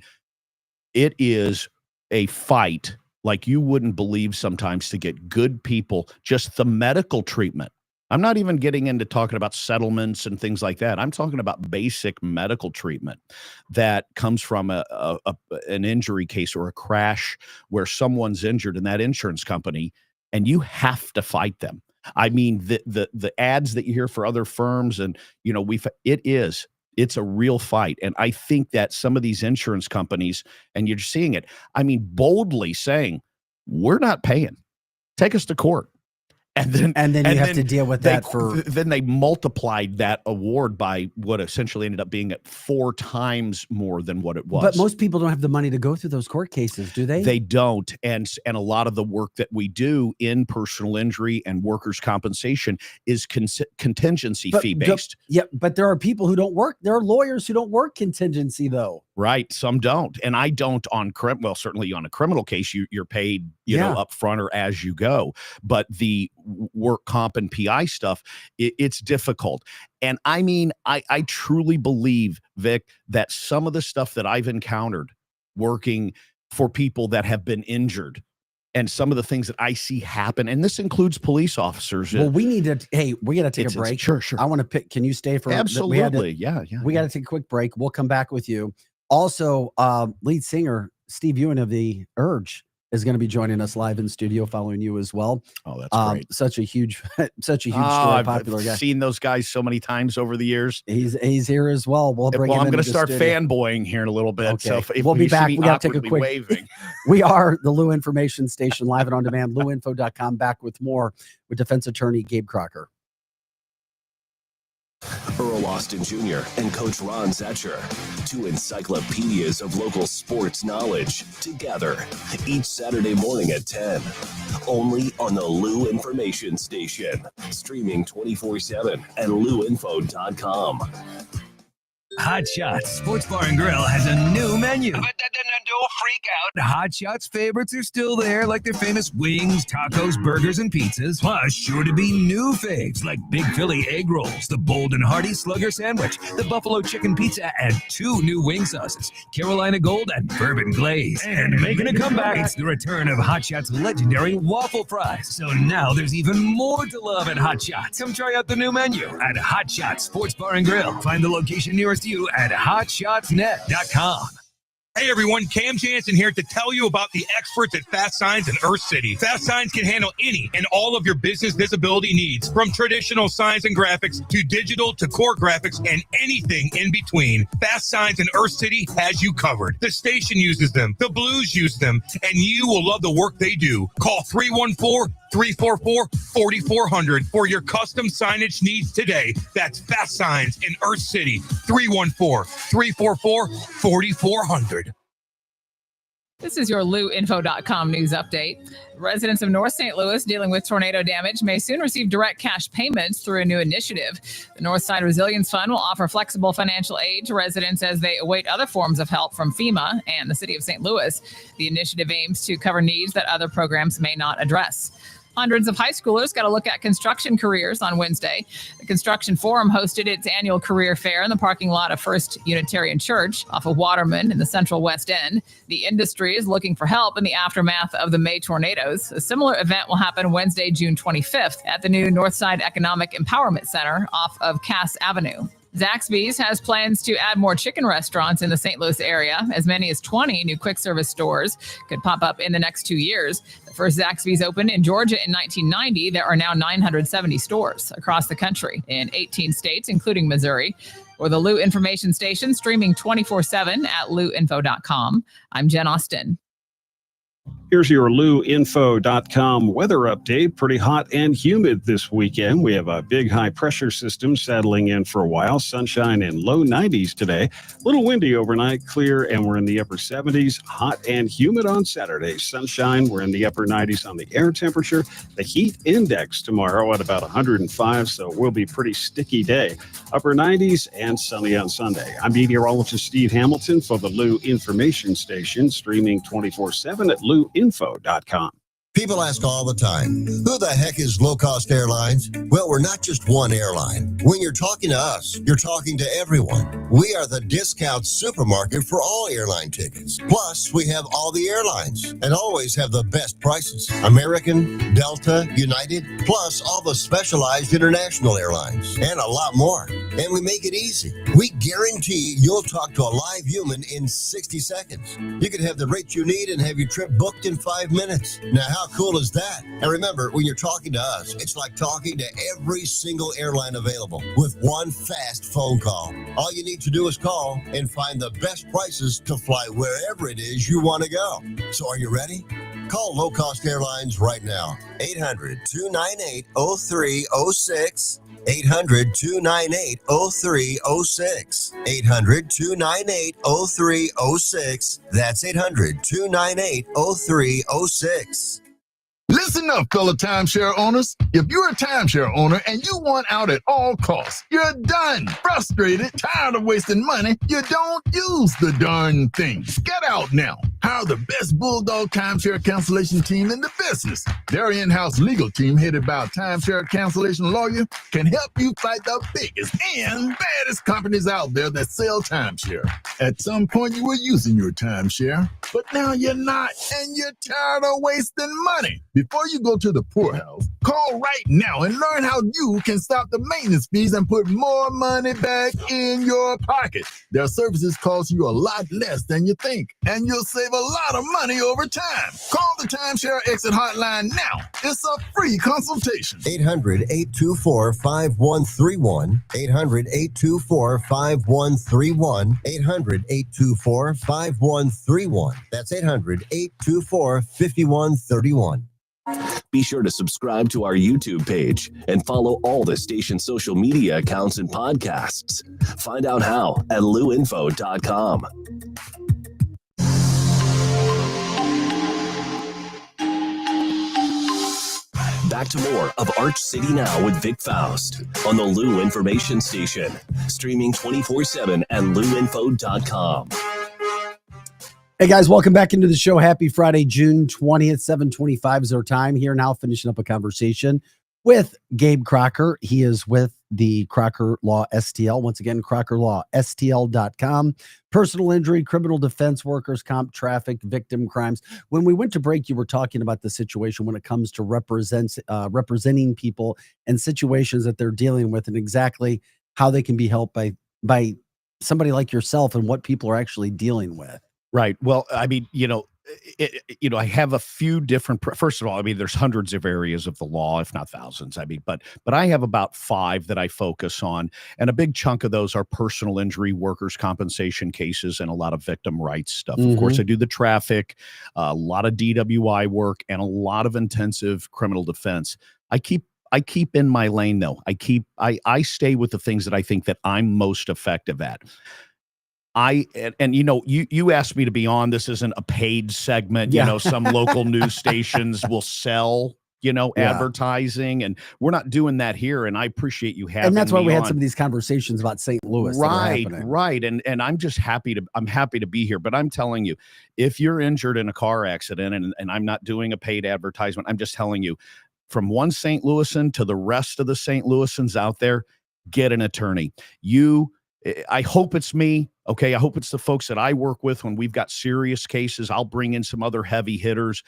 it is a fight like you wouldn't believe sometimes to get good people, just the medical treatment. I'm not even getting into talking about settlements and things like that. I'm talking about basic medical treatment that comes from an injury case or a crash where someone's injured in that insurance company, and you have to fight them. I mean, the ads that you hear for other firms, and you know, It's a real fight. And I think that some of these insurance companies, and you're seeing it, I mean, boldly saying, we're not paying. Take us to court. And then you have to deal with that then they multiplied that award by what essentially ended up being at 4 times more than what it was. But most people don't have the money to go through those court cases, do they? They don't. And a lot of the work that we do in personal injury and workers' compensation is contingency fee based. Yeah, but there are people who don't work. There are lawyers who don't work contingency though. Right. Some don't. And I don't on certainly on a criminal case, you're paid, you know, up front or as you go. But the work comp and PI stuff, it's difficult. And I mean, I truly believe, Vic, that some of the stuff that I've encountered working for people that have been injured and some of the things that I see happen, and this includes police officers. Well, we got to take a break. Sure. I want to pick. Can you stay for absolutely? We got to take a quick break. We'll come back with you. Also, lead singer Steve Ewan of the Urge is going to be joining us live in studio following you as well. Oh, that's great. Such a huge story, popular guy. I've seen those guys so many times over the years. He's here as well. I'm going to start fanboying here in a little bit. Okay. So if we'll be back. We got to take a quick. Waving. We are the Lou Information Station, live and on demand. LouInfo.com. Back with more with defense attorney Gabe Crocker. Earl Austin Jr. and Coach Ron Zetcher, 2 encyclopedias of local sports knowledge, together each Saturday morning at 10. Only on the Lou Information Station, streaming 24/7 at LouInfo.com. Hot Shots Sports Bar and Grill has a new menu. But don't freak out. Hot Shots favorites are still there, like their famous wings, tacos, burgers, and pizzas. Plus, sure to be new faves like Big Philly egg rolls, the Bold and Hearty Slugger sandwich, the Buffalo chicken pizza, and 2 new wing sauces, Carolina Gold and Bourbon Glaze. And making a comeback, it's the return of Hot Shots' legendary waffle fries. So now there's even more to love at Hot Shots. Come try out the new menu at Hot Shots Sports Bar and Grill. Find the location nearest you at hotshotsnet.com. Hey everyone, Cam Jansen here to tell you about the experts at Fast Signs in Earth City. Fast Signs can handle any and all of your business visibility needs, from traditional signs and graphics to digital to core graphics and anything in between. Fast Signs in Earth City has you covered. The station uses them, the Blues use them, and you will love the work they do. Call 314-344-4400 for your custom signage needs today. That's Fast Signs in Earth City, 314-344-4400. This is your LouInfo.com news update. Residents of North St. Louis dealing with tornado damage may soon receive direct cash payments through a new initiative. The Northside Resilience Fund will offer flexible financial aid to residents as they await other forms of help from FEMA and the city of St. Louis. The initiative aims to cover needs that other programs may not address. Hundreds of high schoolers got a look at construction careers on Wednesday. The Construction Forum hosted its annual career fair in the parking lot of First Unitarian Church off of Waterman in the Central West End. The industry is looking for help in the aftermath of the May tornadoes. A similar event will happen Wednesday, June 25th at the new Northside Economic Empowerment Center off of Cass Avenue. Zaxby's has plans to add more chicken restaurants in the St. Louis area. As many as 20 new quick service stores could pop up in the next 2 years. The first Zaxby's opened in Georgia in 1990. There are now 970 stores across the country in 18 states, including Missouri. Or the Lou Information Station, streaming 24/7 at LouInfo.com. I'm Jen Austin. Here's your LouInfo.com weather update. Pretty hot and humid this weekend. We have a big high pressure system settling in for a while. Sunshine in low 90s today. A little windy overnight, clear, and we're in the upper 70s. Hot and humid on Saturday. Sunshine, we're in the upper 90s on the air temperature. The heat index tomorrow at about 105, so it will be a pretty sticky day. Upper 90s and sunny on Sunday. I'm meteorologist Steve Hamilton for the Lou Information Station, streaming 24/7 at LouInfo.com. People ask all the time, who the heck is Low Cost Airlines? Well, we're not just one airline. When you're talking to us, you're talking to everyone. We are the discount supermarket for all airline tickets. Plus, we have all the airlines and always have the best prices. American, Delta, United, plus all the specialized international airlines and a lot more. And we make it easy. We guarantee you'll talk to a live human in 60 seconds. You can have the rate you need and have your trip booked in 5 minutes. Now, how cool is that? And remember, when you're talking to us, it's like talking to every single airline available with one fast phone call. All you need to do is call and find the best prices to fly wherever it is you want to go. So are you ready? Call Low Cost Airlines right now. 800-298-0306. 800-298-0306. 800-298-0306. That's 800-298-0306. Listen up, fellow timeshare owners. If you're a timeshare owner and you want out at all costs, you're done. Frustrated, tired of wasting money, you don't use the darn things. Get out now. Hire the best Bulldog timeshare cancellation team in the business. Their in-house legal team, headed by a timeshare cancellation lawyer, can help you fight the biggest and baddest companies out there that sell timeshare. At some point, you were using your timeshare, but now you're not, and you're tired of wasting money. Before you go to the poorhouse, call right now and learn how you can stop the maintenance fees and put more money back in your pocket. Their services cost you a lot less than you think, and you'll save a lot of money over time. Call the Timeshare Exit Hotline now. It's a free consultation. 800-824-5131. 800-824-5131. 800-824-5131. That's 800-824-5131. Be sure to subscribe to our YouTube page and follow all the station's social media accounts and podcasts. Find out how at luinfo.com. Back to more of Arch City Now with Vic Faust on the Lou Information Station, streaming 24/7 at luinfo.com. Hey guys, welcome back into the show. Happy Friday, June 20th, 7:25 is our time here now, finishing up a conversation with Gabe Crocker. He is with the Crocker Law STL. Once again, crockerlawstl.com. Personal injury, criminal defense, workers' comp, traffic, victim crimes. When we went to break, you were talking about the situation when it comes to representing people and situations that they're dealing with, and exactly how they can be helped by somebody like yourself and what people are actually dealing with. Right. Well, I mean, I have a few different. First of all, I mean, there's hundreds of areas of the law, if not thousands. I mean, but I have about 5 that I focus on, and a big chunk of those are personal injury, workers' compensation cases, and a lot of victim rights stuff. Of course, I do the traffic, a lot of DWI work, and a lot of intensive criminal defense. I keep in my lane though. I stay with the things that I think that I'm most effective at. You asked me to be on. This isn't a paid segment. Yeah. Some local news stations will sell, advertising, and we're not doing that here. And I appreciate you having me. And that's why we had on. some of these conversations about St. Louis. Right. And I'm just happy to be here. But I'm telling you, if you're injured in a car accident, and I'm not doing a paid advertisement, I'm just telling you, from one St. Louisan to the rest of the St. Louisans out there, get an attorney. I hope it's me. Okay. I hope it's the folks that I work with when we've got serious cases. I'll bring in some other heavy hitters,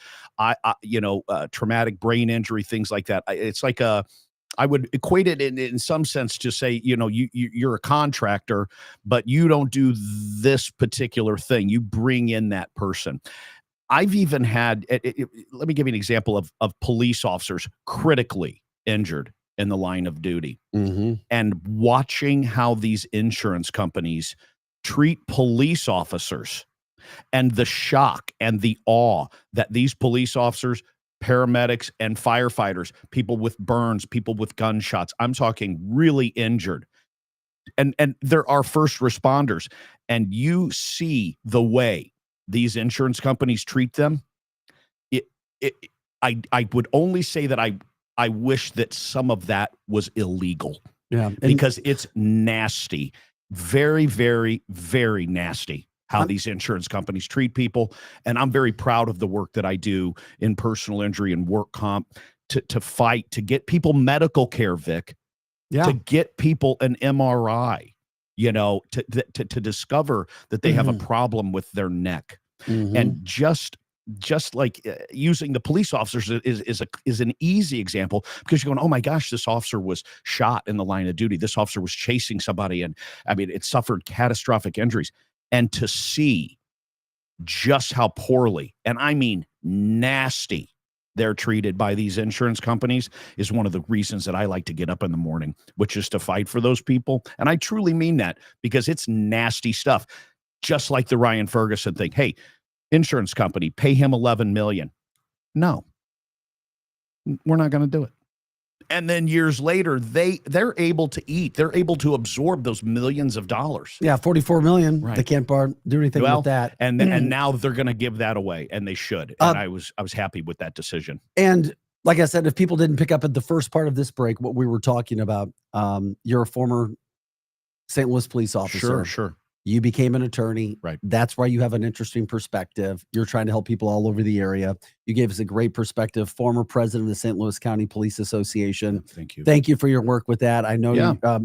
traumatic brain injury, things like that. It's like I would equate it in some sense to say, you're a contractor, but you don't do this particular thing. You bring in that person. I've even had, let me give you an example of police officers critically injured in the line of duty, and watching how these insurance companies treat police officers, and the shock and the awe that these police officers, paramedics, and firefighters, people with burns, people with gunshots, I'm talking really injured, and there are first responders, and you see the way these insurance companies treat them. I would only say that I wish that some of that was illegal. Yeah. Because it's nasty. Very, very, very nasty how these insurance companies treat people. And I'm very proud of the work that I do in personal injury and work comp to fight, to get people medical care, Vic, to get people an MRI, to discover that they have a problem with their neck. And just just like using the police officers is an easy example, because you're going, oh my gosh, this officer was shot in the line of duty. This officer was chasing somebody, and I mean, it suffered catastrophic injuries. And to see just how poorly, and I mean nasty, they're treated by these insurance companies is one of the reasons that I like to get up in the morning, which is to fight for those people. And I truly mean that, because it's nasty stuff. Just like the Ryan Ferguson thing. Hey, insurance company, pay him $11 million. No, we're not going to do it. And then years later, they're able to eat. They're able to absorb those millions of dollars. Yeah, 44 million. Right. They can't do anything with that. And now they're going to give that away, and they should. And I was happy with that decision. And like I said, if people didn't pick up at the first part of this break, what we were talking about, you're a former St. Louis police officer. Sure. You became an attorney. Right. That's why you have an interesting perspective. You're trying to help people all over the area. You gave us a great perspective. Former president of the St. Louis County Police Association. Thank you. Thank you for your work with that. I know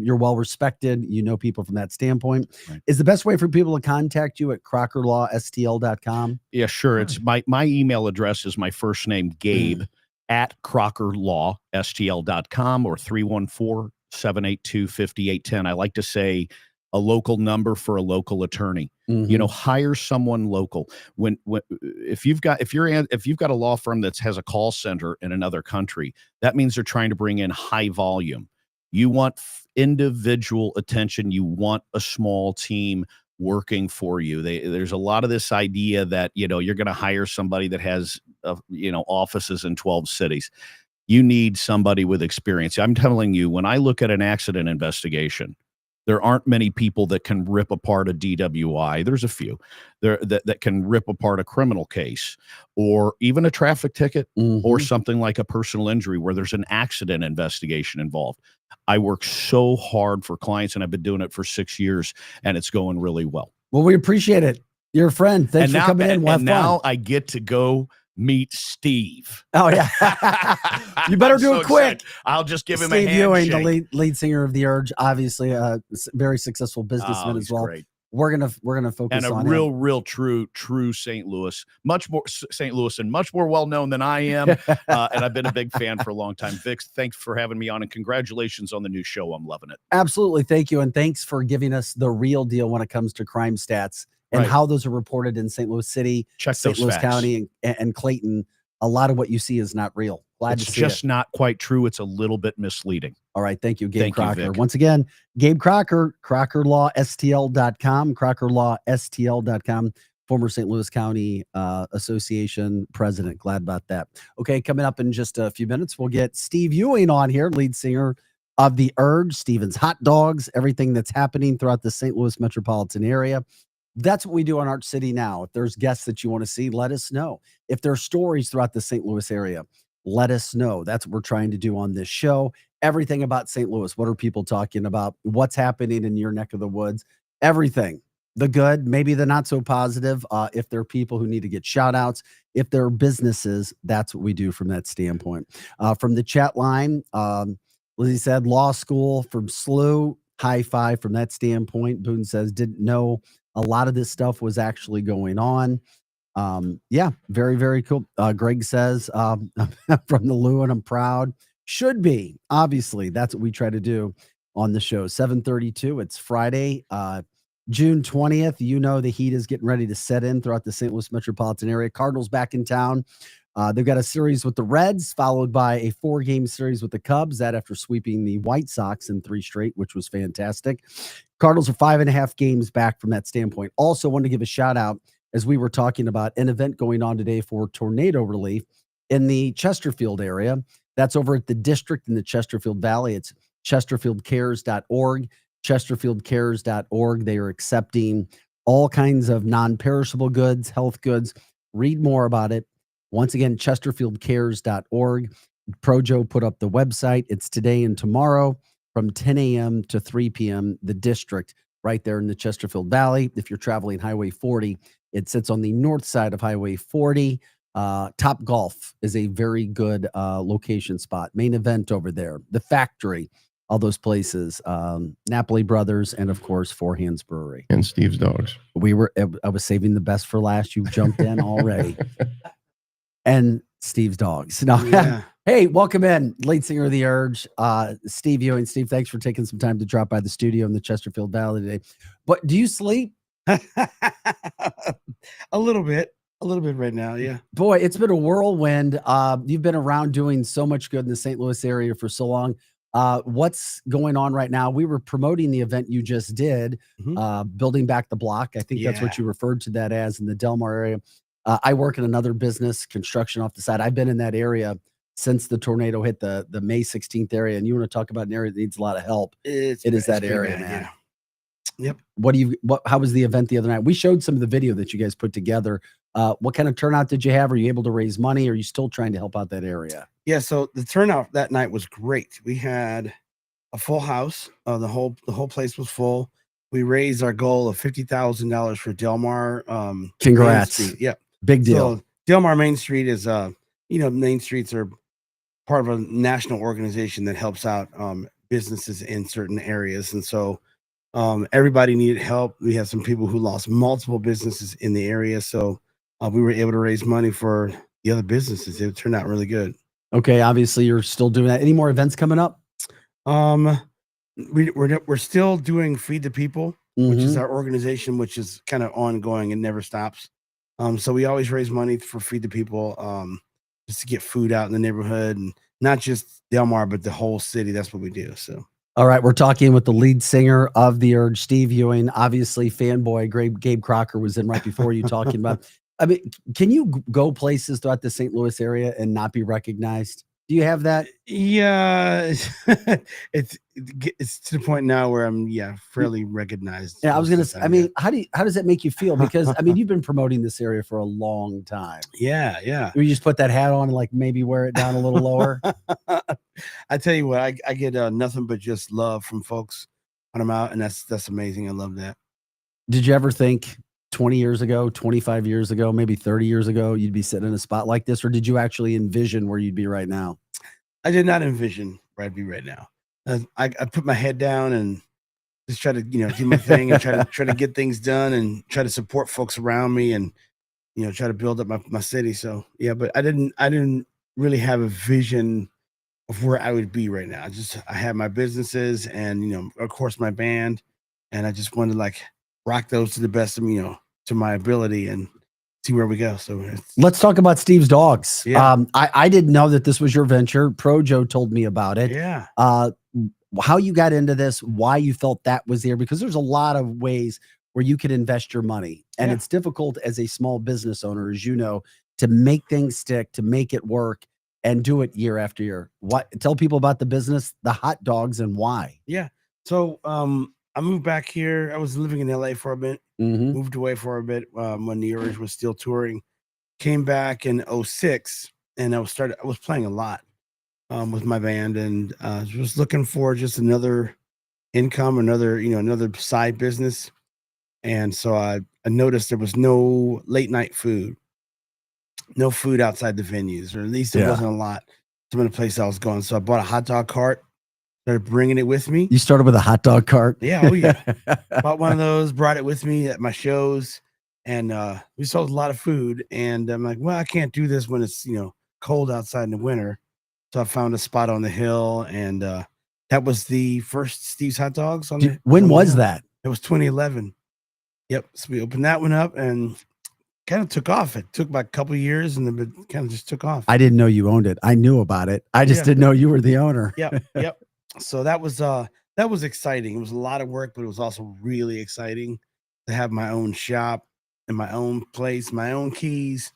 you're well respected. You know people from that standpoint. Right. Is the best way for people to contact you at crockerlawstl.com? Yeah, sure. It's my email address is my first name, Gabe, at crockerlawstl.com, or 314-782-5810. I like to say a local number for a local attorney. You know, hire someone local. If you've got a law firm that has a call center in another country, that means they're trying to bring in high volume. You want individual attention. You want a small team working for you. There's a lot of this idea that, you know, you're going to hire somebody that has, offices in 12 cities. You need somebody with experience. I'm telling you, when I look at an accident investigation, there aren't many people that can rip apart a DWI. There's a few there that can rip apart a criminal case, or even a traffic ticket, or something like a personal injury where there's an accident investigation involved. I work so hard for clients, and I've been doing it for 6 years, and it's going really well. Well, we appreciate it. You're a friend. Thanks for coming in. And now I get to go meet Steve. Oh, yeah. You better do it quick. Excited. I'll just give him Steve a Ewing, handshake. the lead singer of The Urge, obviously a very successful businessman as well. Great. We're gonna focus and on a him. real true St. Louis, much more St. Louis, and much more well known than I am. And I've been a big fan for a long time. Vic, thanks for having me on, and congratulations on the new show. I'm loving it. Absolutely, thank you, and thanks for giving us the real deal when it comes to crime stats and how those are reported in St. Louis City, Check St. those Louis facts. County, and Clayton. A lot of what you see is not real. Glad It's to see just it. not quite true. It's a little bit misleading. All right. Thank you, Gabe Thank you, Crocker. Vic. Once again, Gabe Crocker, crockerlawstl.com, crockerlawstl.com, former St. Louis County Association president. Glad about that. Okay. Coming up in just a few minutes, we'll get Steve Ewing on here, lead singer of The Urge, Steven's Hot Dogs, everything that's happening throughout the St. Louis metropolitan area. That's what we do on Arch City Now. If there's guests that you want to see, let us know. If there are stories throughout the St. Louis area, let us know. That's what we're trying to do on this show. Everything about St. Louis. What are people talking about? What's happening in your neck of the woods? Everything. The good, maybe the not so positive. If there are people who need to get shout outs, if there are businesses, that's what we do from that standpoint. From the chat line, Lizzie said law school from SLU, high five from that standpoint. Boone says, didn't know a lot of this stuff was actually going on. Yeah, very, very cool. Greg says, from the Lou, and I'm proud. Should be. Obviously, that's what we try to do on the show. 7:32. It's Friday, June 20th. You know the heat is getting ready to set in throughout the St. Louis metropolitan area. Cardinals back in town. They've got a series with the Reds, followed by a 4-game series with the Cubs. That after sweeping the White Sox in 3 straight, which was fantastic. Cardinals are 5.5 games back from that standpoint. Also want to give a shout out, as we were talking about, an event going on today for tornado relief in the Chesterfield area. That's over at the district in the Chesterfield Valley. It's chesterfieldcares.org, chesterfieldcares.org. They are accepting all kinds of non-perishable goods, health goods. Read more about it. Once again, chesterfieldcares.org. Projo put up the website. It's today and tomorrow from 10 a.m. to 3 p.m. The district right there in the Chesterfield Valley. If you're traveling Highway 40, it sits on the north side of Highway 40. Top Golf is a very good location spot. Main event over there. The Factory, all those places. Napoli Brothers, and of course, Four Hands Brewery. And Steve's Dogs. I was saving the best for last. You jumped in already. and Steve's dogs. No, Yeah. hey, welcome in, lead singer of The Urge, Steve Ewing. Steve, thanks for taking some time to drop by the studio in the Chesterfield Valley today. But do you sleep? A little bit right now. Yeah. Boy, it's been a whirlwind. You've been around doing so much good in the St. Louis area for so long. What's going on right now? We were promoting the event you just did, Building Back the Block. I think that's what you referred to that as in the Delmar area. I work in another business, construction off the side. I've been in that area since the tornado hit the May 16th area. And you want to talk about an area that needs a lot of help. It is that area, bad, man. Yeah. Yep. How was the event the other night? We showed some of the video that you guys put together. What kind of turnout did you have? Are you able to raise money? Or are you still trying to help out that area? Yeah. So the turnout that night was great. We had a full house. The whole place was full. We raised our goal of $50,000 for Delmar. Congrats. Yep. Big deal. So Delmar Main Street is Main Streets are part of a national organization that helps out businesses in certain areas. And so everybody needed help. We had some people who lost multiple businesses in the area. So we were able to raise money for the other businesses. It turned out really good. Okay. Obviously you're still doing that. Any more events coming up? We're still doing Feed the People, which is our organization, which is kind of ongoing and never stops. So we always raise money for Feed the People, just to get food out in the neighborhood, and not just Delmar, but the whole city. That's what we do. So. All right, we're talking with the lead singer of The Urge, Steve Ewing. Obviously, fanboy Gabe Crocker was in right before you talking about. I mean, can you go places throughout the St. Louis area and not be recognized? Do you have that? Yeah, it's to the point now where I'm fairly recognized. Yeah, I was gonna say. I mean, how does that make you feel? Because I mean, you've been promoting this area for a long time. Yeah. You just put that hat on and like maybe wear it down a little lower. I tell you what, I get nothing but just love from folks when I'm out, and that's amazing. I love that. Did you ever think 20 years ago, 25 years ago, maybe 30 years ago, you'd be sitting in a spot like this? Or did you actually envision where you'd be right now? I did not envision where I'd be right now. I put my head down and just try to, do my thing and try to get things done and try to support folks around me and, try to build up my city. So, yeah, but I didn't really have a vision of where I would be right now. I had my businesses and, of course my band, and I just wanted to like rock those to the best of, to my ability and see where we go. So let's talk about Steve's dogs. Yeah. I didn't know that this was your venture. Pro Joe told me about it. Yeah. How you got into this, why you felt that was there, because there's a lot of ways where you could invest your money. And it's difficult as a small business owner, as you know, to make things stick, to make it work and do it year after year. Tell people about the business, the hot dogs, and why. Yeah. So I moved back here. I was living in LA for a bit, moved away for a bit when The Urge was still touring. Came back in 2006, and I was playing a lot with my band, and was looking for just another income, another side business. And so I noticed there was no late night food, no food outside the venues, or at least there wasn't a lot. Some of the places I was going. So I bought a hot dog cart. Started bringing it with me. You started with a hot dog cart? Yeah. Oh, yeah. Bought one of those, brought it with me at my shows, and we sold a lot of food. And I'm like, well, I can't do this when it's, cold outside in the winter. So I found a spot on the hill, and that was the first Steve's Hot Dogs. When was that? It was 2011. Yep. So we opened that one up and kind of took off. It took about a couple of years, and then it kind of just took off. I didn't know you owned it. I knew about it. I just didn't know you were the owner. Yep. So that was exciting. It was a lot of work, but it was also really exciting to have my own shop and my own place, my own keys.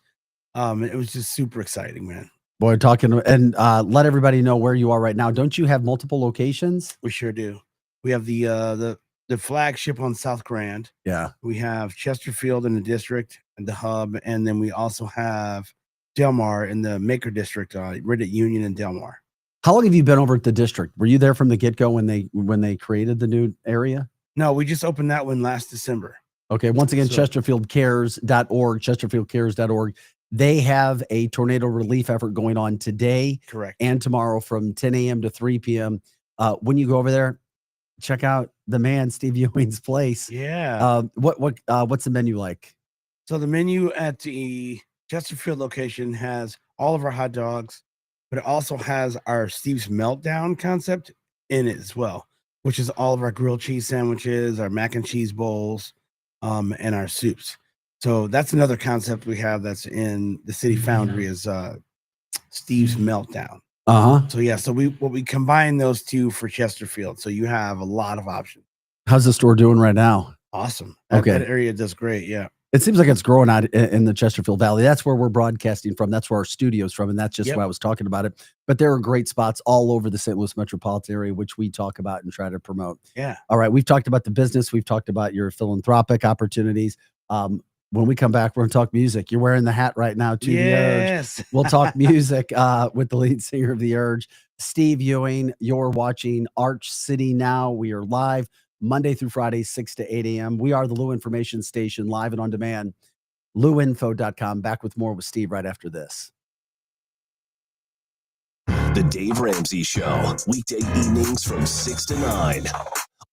It was just super exciting, man. Boy, and let everybody know where you are right now. Don't you have multiple locations? We sure do. We have the flagship on South Grand. Yeah. We have Chesterfield in the district and the hub, and then we also have Delmar in the Maker district, right at Union and Delmar. How long have you been over at the district? Were you there from the get-go when they created the new area? No, we just opened that one last December. Okay. Once again, ChesterfieldCares.org, ChesterfieldCares.org. They have a tornado relief effort going on today. Correct. And tomorrow from 10 a.m. to 3 p.m. When you go over there, check out the man, Steve Ewing's place. Yeah. What's the menu like? So the menu at the Chesterfield location has all of our hot dogs, but it also has our Steve's Meltdown concept in it as well, which is all of our grilled cheese sandwiches, our mac and cheese bowls, and our soups. So that's another concept we have that's in the City Foundry is Steve's Meltdown. So yeah, so we combine those two for Chesterfield. So you have a lot of options. How's the store doing right now? Awesome. Okay. That area does great. Yeah. It seems like it's growing out in the Chesterfield Valley. That's where we're broadcasting from. That's where our studio's from. And that's just why I was talking about it. But there are great spots all over the St. Louis metropolitan area, which we talk about and try to promote. Yeah. All right. We've talked about the business. We've talked about your philanthropic opportunities. When we come back, we're going to talk music. You're wearing the hat right now to The Urge. We'll talk music with the lead singer of The Urge, Steve Ewing. You're watching Arch City Now. We are live Monday through Friday, 6 to 8 a.m. We are the Lou Information Station, live and on demand. LouInfo.com. Back with more with Steve right after this. The Dave Ramsey Show, weekday evenings from 6 to 9.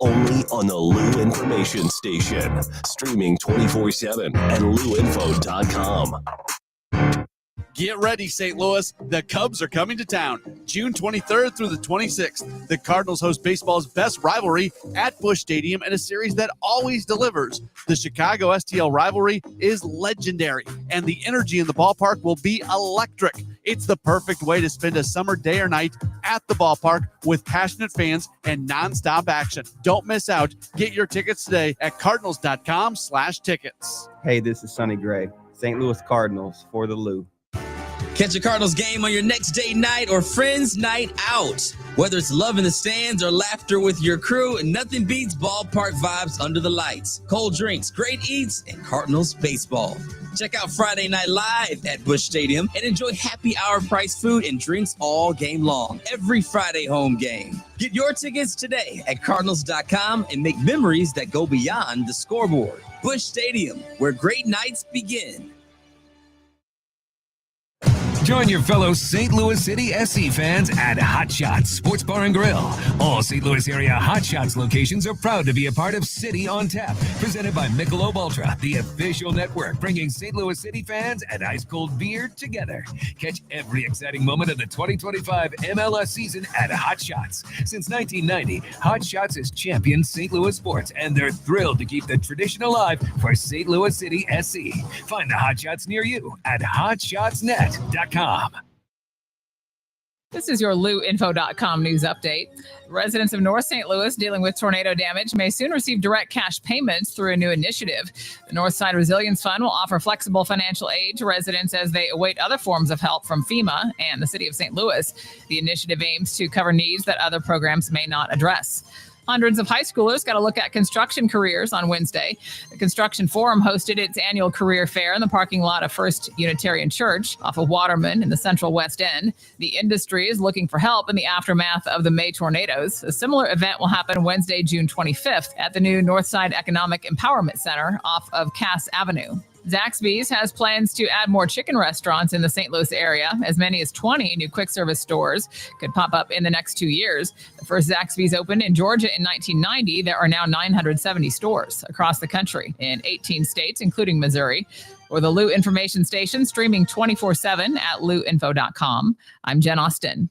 Only on the Lou Information Station. Streaming 24/7 at LouInfo.com. Get ready, St. Louis. The Cubs are coming to town June 23rd through the 26th. The Cardinals host baseball's best rivalry at Busch Stadium in a series that always delivers. The Chicago STL rivalry is legendary, and the energy in the ballpark will be electric. It's the perfect way to spend a summer day or night at the ballpark with passionate fans and nonstop action. Don't miss out. Get your tickets today at cardinals.com/tickets. Hey, this is Sonny Gray, St. Louis Cardinals for the Lou. Catch a Cardinals game on your next date night or friends night out. Whether it's love in the stands or laughter with your crew, nothing beats ballpark vibes under the lights. Cold drinks, great eats, and Cardinals baseball. Check out Friday Night Live at Busch Stadium and enjoy happy hour price food and drinks all game long. Every Friday home game. Get your tickets today at Cardinals.com and make memories that go beyond the scoreboard. Busch Stadium, where great nights begin. Join your fellow St. Louis City SC fans at Hot Shots Sports Bar and Grill. All St. Louis area Hot Shots locations are proud to be a part of City on Tap, presented by Michelob Ultra, the official network bringing St. Louis City fans and ice cold beer together. Catch every exciting moment of the 2025 MLS season at Hot Shots. Since 1990, Hot Shots has championed St. Louis sports, and they're thrilled to keep the tradition alive for St. Louis City SC. Find the Hot Shots near you at hotshotsnet.com. This is your LouInfo.com news update. Residents of North St. Louis dealing with tornado damage may soon receive direct cash payments through a new initiative. The Northside Resilience Fund will offer flexible financial aid to residents as they await other forms of help from FEMA and the city of St. Louis. The initiative aims to cover needs that other programs may not address. Hundreds of high schoolers got a look at construction careers on Wednesday. The Construction Forum hosted its annual career fair in the parking lot of First Unitarian Church off of Waterman in the Central West End. The industry is looking for help in the aftermath of the May tornadoes. A similar event will happen Wednesday, June 25th at the new Northside Economic Empowerment Center off of Cass Avenue. Zaxby's has plans to add more chicken restaurants in the St. Louis area. As many as 20 new quick service stores could pop up in the next 2 years. The first Zaxby's opened in Georgia in 1990. There are now 970 stores across the country in 18 states, including Missouri. Or the Lou Information Station, streaming 24/7 at LouInfo.com. I'm Jen Austin.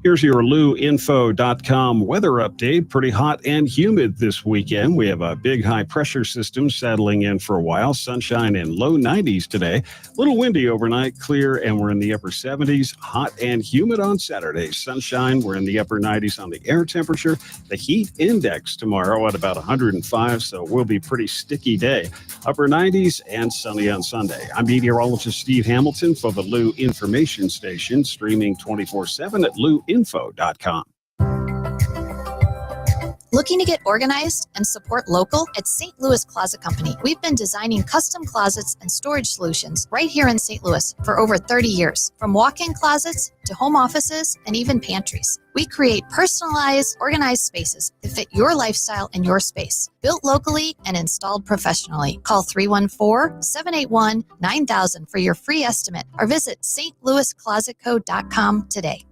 Here's your LouInfo.com weather update. Pretty hot and humid this weekend. We have a big high pressure system settling in for a while. Sunshine in low 90s today. A little windy overnight, clear, and we're in the upper 70s. Hot and humid on Saturday. Sunshine, we're in the upper 90s on the air temperature. The heat index tomorrow at about 105, so it will be a pretty sticky day. Upper 90s and sunny on Sunday. I'm meteorologist Steve Hamilton for the Lou Information Station, streaming 24/7 at LouInfo.com. Looking to get organized and support local? At St. Louis Closet Company, we've been designing custom closets and storage solutions right here in St. Louis for over 30 years. From walk-in closets to home offices and even pantries. We create personalized, organized spaces that fit your lifestyle and your space. Built locally and installed professionally. Call 314-781-9000 for your free estimate or visit stlouisclosetco.com today.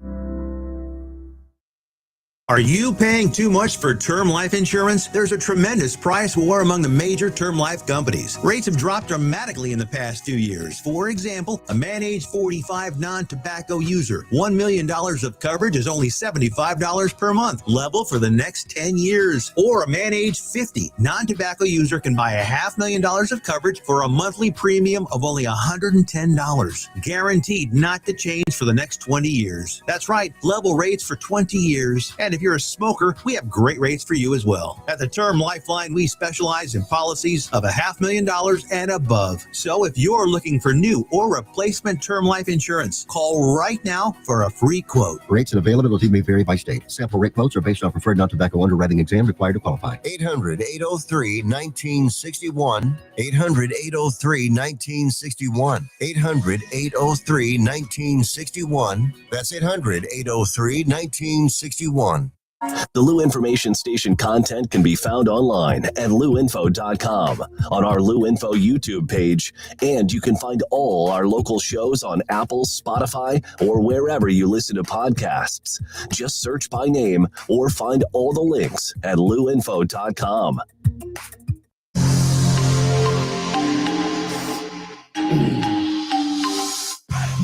Are you paying too much for term life insurance? There's a tremendous price war among the major term life companies. Rates have dropped dramatically in the past 2 years. For example, a man age 45 non-tobacco user, $1 million of coverage is only $75 per month, level for the next 10 years. Or a man age 50 non-tobacco user can buy $500,000 of coverage for a monthly premium of only $110, guaranteed not to change for the next 20 years. That's right, level rates for 20 years. And if you're a smoker, we have great rates for you as well. At the Term Lifeline, we specialize in policies of $500,000 and above. So if you're looking for new or replacement term life insurance, call right now for a free quote. Rates and availability may vary by state. Sample rate quotes are based on preferred non-tobacco underwriting exam required to qualify. 800-803-1961. 800-803-1961. 800-803-1961. That's 800-803-1961. The Lou Information Station content can be found online at louinfo.com, on our Lou Info YouTube page, and you can find all our local shows on Apple, Spotify, or wherever you listen to podcasts. Just search by name or find all the links at louinfo.com.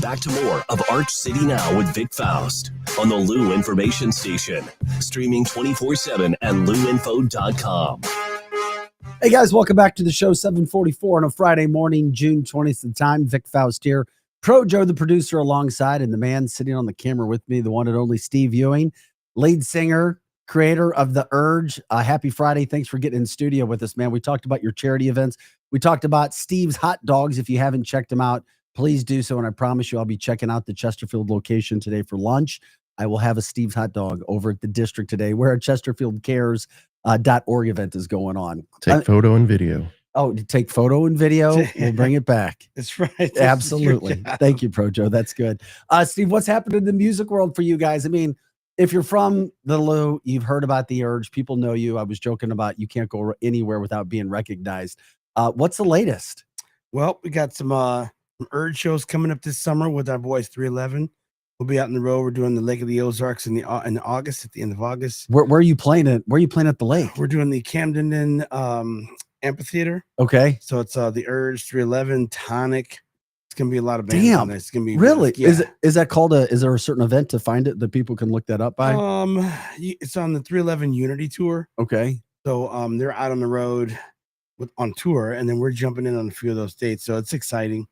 Back to more of Arch City Now with Vic Faust on the Lou Information Station, streaming 24/7 at louinfo.com. Hey guys, welcome back to the show. 7:44 on a Friday morning, June 20th. The time. Vic Faust here. Pro Joe, the producer, alongside, and the man sitting on the camera with me, the one and only Steve Ewing, lead singer, creator of The Urge. Happy Friday. Thanks for getting in studio with us, man. We talked about your charity events. We talked about Steve's Hot Dogs. If you haven't checked them out, please do so. And I promise you, I'll be checking out the Chesterfield location today for lunch. I will have a Steve's Hot Dog over at the district today, where a ChesterfieldCares.org event is going on. Take photo and video. Oh, take photo and video. We'll bring it back. That's right. Absolutely. Thank you, Projo. That's good. Steve, what's happened in the music world for you guys? I mean, if you're from the Lou, you've heard about The Urge. People know you. I was joking about you can't go anywhere without being recognized. What's the latest? Well, we got some Urge shows coming up this summer with our boys 311. We'll be out in the road. We're doing the Lake of the Ozarks in August, at the end of August. Where are you playing it? Where are you playing at the lake? We're doing the Camden Amphitheater. Okay. So it's the Urge, 311, Tonic. It's gonna be a lot of bands. Damn. It's gonna be really. Yeah. Is that called is there a certain event to find it that people can look that up by? It's on the 311 Unity tour. Okay. So they're out on the road on tour, and then we're jumping in on a few of those dates. So it's exciting.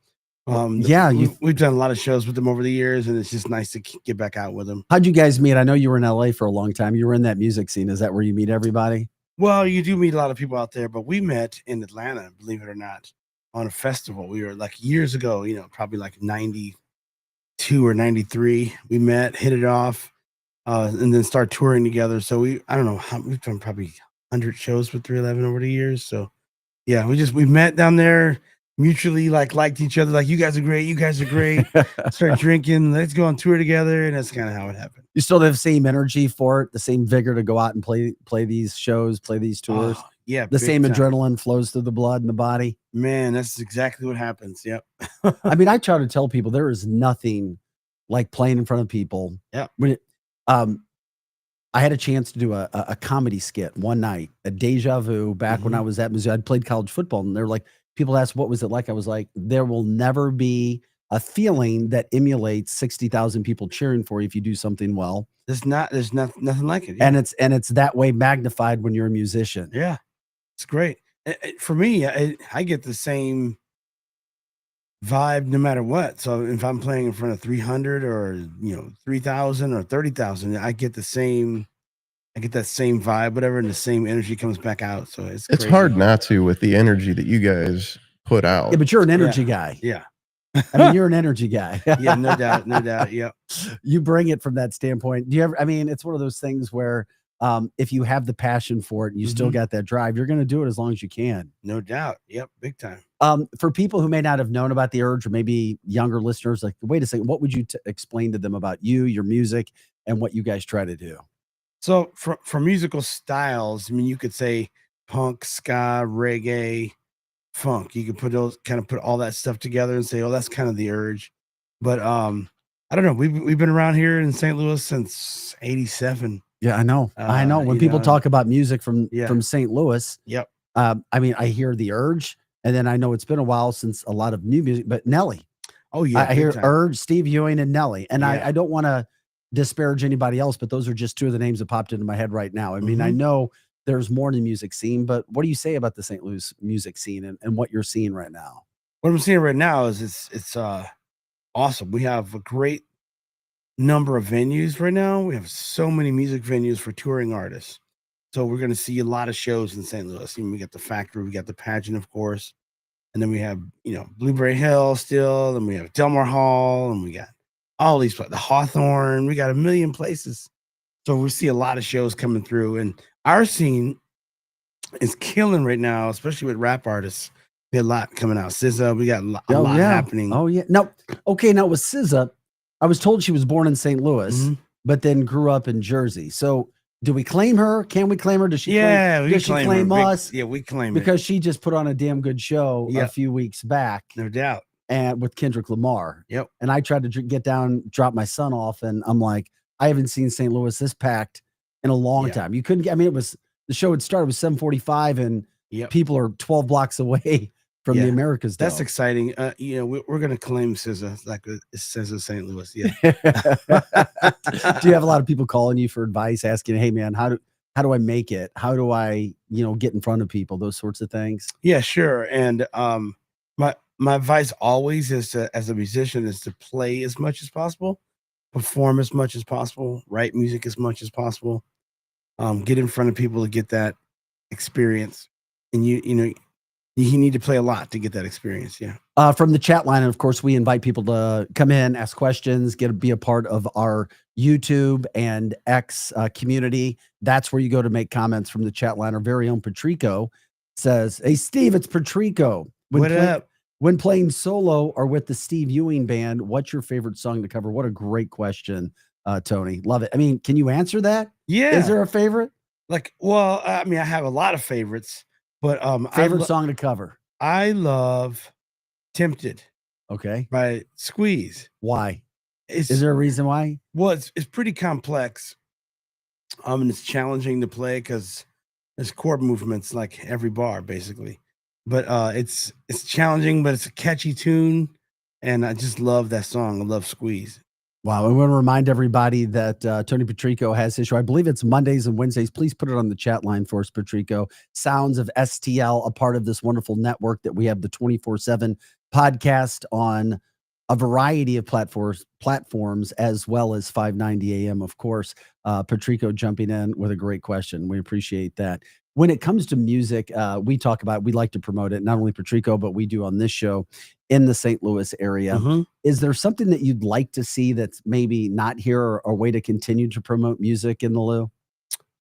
We've done a lot of shows with them over the years, and it's just nice to get back out with them. How'd you guys meet? I know you were in LA for a long time. You were in that music scene. Is that where you meet everybody? Well, you do meet a lot of people out there, but we met in Atlanta, believe it or not, on a festival. We were like years ago, probably like 92 or 93. We met, hit it off, and then start touring together. So we've done probably 100 shows with 311 over the years. So yeah, we met down there, mutually liked each other. Like, you guys are great. You guys are great. Start drinking. Let's go on tour together. And that's kind of how it happened. You still have the same energy for it, the same vigor to go out and play these shows, play these tours. Yeah. The same time. Adrenaline flows through the blood and the body. Man, that's exactly what happens. Yep. I mean, I try to tell people there is nothing like playing in front of people. Yeah. I had a chance to do a comedy skit one night, a Deja Vu, back when I was at Missouri. I'd played college football, and they're like, people ask, what was it like? I was like, there will never be a feeling that emulates 60,000 people cheering for you if you do something well. There's nothing like it. Yeah. And it's that way magnified when you're a musician. Yeah, it's great. For me, I get the same vibe no matter what. So if I'm playing in front of 300 or 3,000 or 30,000, I get that same vibe, whatever, and the same energy comes back out. So it's crazy. Hard not to with the energy that you guys put out. Yeah, but you're an energy guy. Yeah. I mean, you're an energy guy. Yeah, no doubt. Yep. You bring it from that standpoint. Do you ever, it's one of those things where if you have the passion for it and you still got that drive, you're going to do it as long as you can. No doubt. Yep. Big time. For people who may not have known about The Urge, or maybe younger listeners, like, wait a second, what would you explain to them about you, your music, and what you guys try to do? So for musical styles, you could say punk, ska, reggae, funk. You could put all that stuff together and say, oh, that's kind of The Urge. But I don't know. We've been around here in St. Louis since '87. Yeah, I know. I know. When you people know, talk about music from Yeah. St. Louis, Yep. I mean, I hear The Urge, and then I know it's been a while since a lot of new music, but Nelly. Oh yeah, I big hear time. Urge, Steve Ewing, and Nelly. And Yeah. I don't want to disparage anybody else, but those are just two of the names that popped into my head right now. I mean, I Mhm. know there's more in the music scene, but what do you say about the St. Louis music scene and what you're seeing right now? What I'm seeing right now is it's awesome. We have a great number of venues right now. We have so many music venues for touring artists. So we're going to see a lot of shows in St. Louis. We got the Factory, we got the Pageant, of course, and then we have Blueberry Hill still, and we have Delmar Hall, and we got all these the Hawthorne. We got a million places. So we see a lot of shows coming through, and our scene is killing right now, especially with rap artists. We got a lot coming out. SZA, we got a lot happening. Oh yeah. Now, okay. Now with SZA, I was told she was born in St. Louis, Mm-hmm. but then grew up in Jersey. So do we claim her? Can we claim her? Does she? Yeah, claim, we does she claim claim her. us? Yeah, we claim it. Because she just put on a damn good show a Yep. few weeks back. No doubt. And with Kendrick Lamar. Yep. And I tried to get down, drop my son off, and I'm like, I haven't seen St. Louis this packed in a long time. You couldn't get. I mean, it was the show had started with 7:45, and people are 12 blocks away from the Americas. That's Dome. exciting. We're going to claim SZA, like it says in St. Louis. Yeah. Do you have a lot of people calling you for advice, asking, "Hey, man, how do I make it? How do I, get in front of people?" Those sorts of things. Yeah, sure. And my advice always is to, as a musician, is to play as much as possible, perform as much as possible, write music as much as possible, get in front of people to get that experience. And you need to play a lot to get that experience. Yeah. From the chat line, and of course, we invite people to come in, ask questions, be a part of our YouTube and X community. That's where you go to make comments from the chat line. Our very own Patrico says, "Hey, Steve, it's Patrico. What up? When playing solo or with the Steve Ewing Band, what's your favorite song to cover?" What a great question, Tony. Love it. I mean, can you answer that? Yeah. Is there a favorite? I have a lot of favorites, but Favorite song to cover? I love "Tempted." Okay. By Squeeze. Why? Is there a reason why? Well, it's pretty complex. And it's challenging to play because there's chord movements like every bar, basically. But it's challenging, but it's a catchy tune, and I just love that song. I love Squeeze. Wow. I want to remind everybody that Tony Patrico has his show. I believe it's Mondays and Wednesdays. Please put it on the chat line for us, Patrico. Sounds of STL, a part of this wonderful network that we have the 24/7 podcast on a variety of platforms, as well as 590 AM, of course. Patrico jumping in with a great question. We appreciate that. When it comes to music, we like to promote it, not only Patrico, but we do on this show in the St. Louis area. Mhm. Is there something that you'd like to see that's maybe not here, or a way to continue to promote music in the Lou?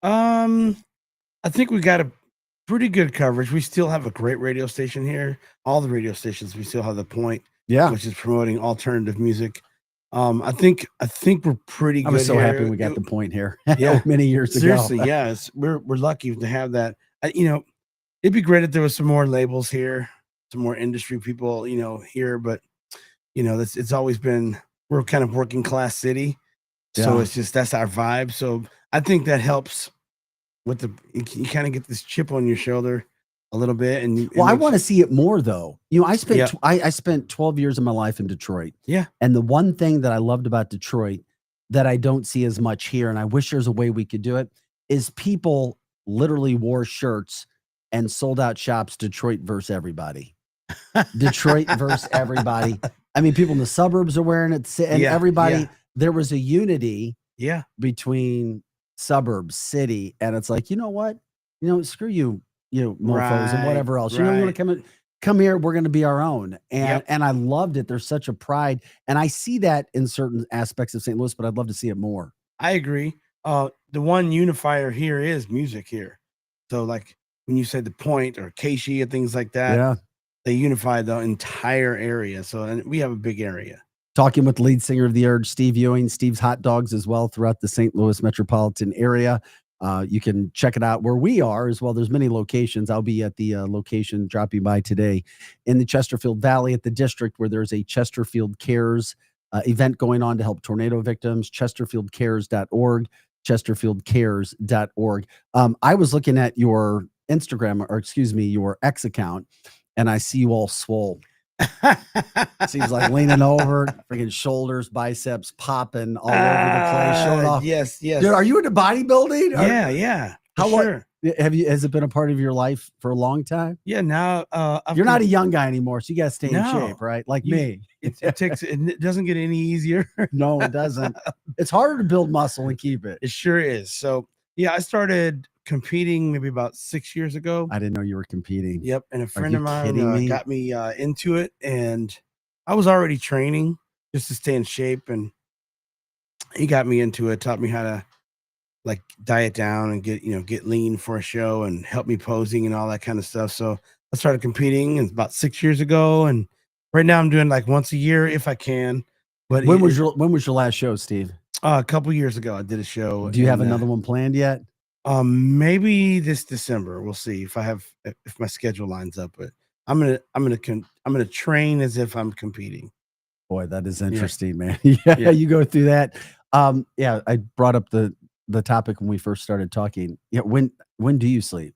I think we got a pretty good coverage. We still have a great radio station here. All the radio stations, we still have The Point, which is promoting alternative music. I think we're pretty good. I was so here. happy we got The Point here. Yeah, many years seriously, ago. yes, we're lucky to have that. It'd be great if there was some more labels here, some more industry people, here. But it's always been, we're kind of working class city, so Yeah. it's just that's our vibe. So I think that helps with you kind of get this chip on your shoulder a little bit. And Well, I want to see it more, though. I spent Yeah. I spent 12 years of my life in Detroit. Yeah. And the one thing that I loved about Detroit that I don't see as much here, and I wish there's a way we could do it, is people literally wore shirts and sold out shops. Detroit versus everybody. Detroit versus everybody. I mean, people in the suburbs are wearing it, and Yeah, everybody. yeah. There was a unity. Yeah. Between suburbs, city, and it's like, you know what? Screw you, mofos and Right, whatever else. You want to come here, we're going to be our own. And I loved it. There's such a pride, and I see that in certain aspects of St. Louis, but I'd love to see it more. I agree. The one unifier here is music here. So like when you said The Point or Keishi and things like that, Yeah. they unify the entire area. So, and we have a big area. Talking with the lead singer of The Urge, Steve Ewing, Steve's Hot Dogs as well throughout the St. Louis metropolitan area. You can check it out where we are as well. There's many locations. I'll be at the location dropping by today in the Chesterfield Valley at the district, where there's a Chesterfield Cares event going on to help tornado victims. Chesterfieldcares.org. chesterfieldcares.org. I was looking at your Instagram, or excuse me, your X account, and I see you all swole. Seems like leaning over, freaking shoulders, biceps popping all over the place, showing off. Yes. Dude, are you into bodybuilding? Yeah. How for sure. has it been a part of your life for a long time? Yeah. Now You're not a young guy anymore, so you got to stay in No. shape, right? Like me. It doesn't get any easier. No, it doesn't. It's harder to build muscle and keep it. It sure is. So yeah, I started competing maybe about 6 years ago. I didn't know you were competing. Yep. And a friend you of mine kidding me? got me into it, and I was already training just to stay in shape, and he got me into it, taught me how to like diet down and get lean for a show, and help me posing and all that kind of stuff. So I started competing about 6 years ago, and right now I'm doing like once a year if I can. But When was your last show, Steve? a couple years ago I did a show. Do you have and, another one planned yet? Maybe this December. We'll see if my schedule lines up. But I'm gonna train as if I'm competing. Boy, that is interesting, man. Yeah, you go through that. Yeah, I brought up the topic when we first started talking. Yeah, when do you sleep?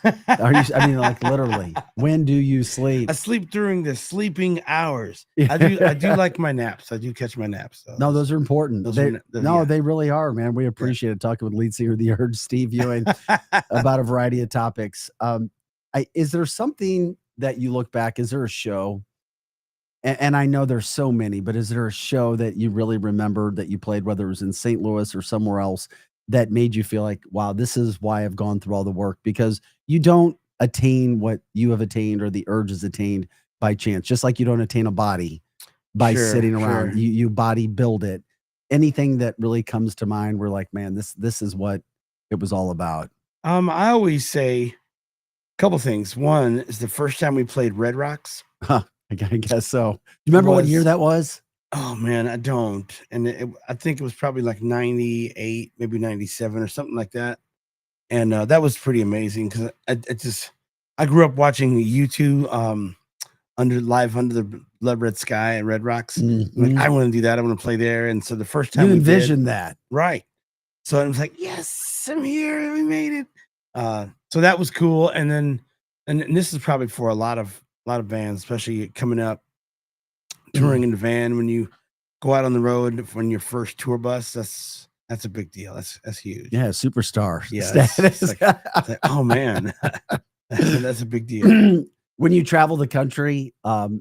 I mean, like literally, when do you sleep? I sleep during the sleeping hours. I do like my naps. I do catch my naps. So. No, those are important. Yeah. They really are, man. We appreciate it. Talking with lead singer of The Urge, Steve Ewing, about a variety of topics. Is there something that you look back? Is there a show? And I know there's so many, but is there a show that you really remember that you played, whether it was in St. Louis or somewhere else, that made you feel like, wow, this is why I've gone through all the work? Because you don't attain what you have attained or The Urge has attained by chance, just like you don't attain a body by sitting around. You body build it. Anything that really comes to mind where like, man, this is what it was all about? I always say a couple things. One is the first time we played Red Rocks. Huh, I guess so. You remember what year that was? Oh man, I don't. And I think it was probably like 98, maybe 97 or something like that. And that was pretty amazing because I grew up watching U2 under the Blood Red Sky at Red Rocks. Like, I want to do that. I want to play there. And so the first time You we envisioned did, that. right? So I was like, yes, I'm here. We made it. So that was cool. And then, and this is probably for a lot of bands, especially coming up, touring in the van. When you go out on the road when your first tour bus, that's a big deal. That's huge. Yeah, superstar. Yeah, it's like, oh man, that's a big deal. When you travel the country,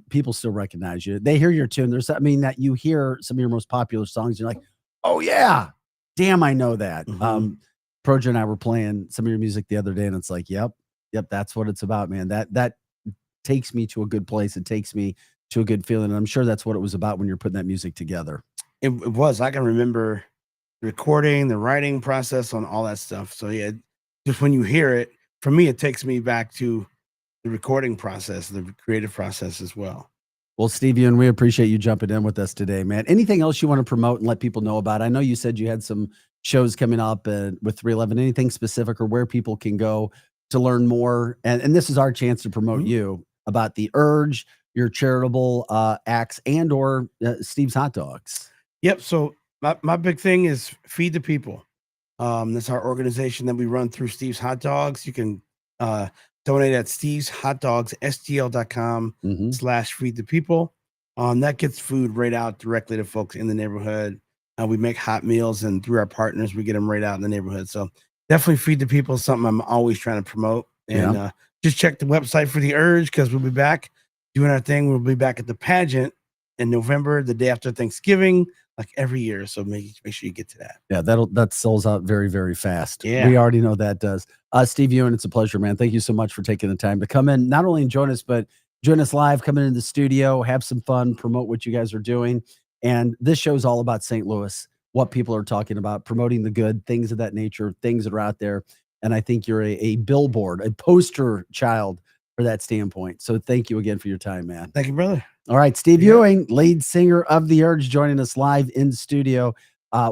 people still recognize you. They hear your tune. That you hear some of your most popular songs. You're like, oh yeah, damn, I know that. Projo and I were playing some of your music the other day, and it's like, yep, that's what it's about, man. That takes me to a good place. It takes me to a good feeling. And I'm sure that's what it was about when you're putting that music together. It was. I can remember the recording, the writing process on all that stuff. So yeah, just when you hear it, for me, it takes me back to the recording process, the creative process as well. Well, Steve Ewing, we appreciate you jumping in with us today, man. Anything else you want to promote and let people know about? I know you said you had some shows coming up with 311. Anything specific or where people can go to learn more? And this is our chance to promote you about The Urge, your charitable acts, and or Steve's Hot Dogs. Yep. So my big thing is Feed the People. That's our organization that we run through Steve's Hot Dogs. You can donate at steveshotdogsstl.com/feed the people. That gets food right out directly to folks in the neighborhood. We make hot meals, and through our partners, we get them right out in the neighborhood. So definitely Feed the People is something I'm always trying to promote. And just check the website for The Urge, because we'll be back doing our thing. We'll be back at the pageant in November, the day after Thanksgiving, like every year. So make sure you get to that. Yeah, that sells out very, very fast. Yeah. We already know that does. Steve Ewing, it's a pleasure, man. Thank you so much for taking the time to come in, not only join us, but join us live, come into the studio, have some fun, promote what you guys are doing. And this show is all about St. Louis, what people are talking about, promoting the good, things of that nature, things that are out there. And I think you're a billboard, a poster child for that standpoint. So thank you again for your time, man. Thank you, brother. All right, Steve Ewing, lead singer of The Urge, joining us live in studio.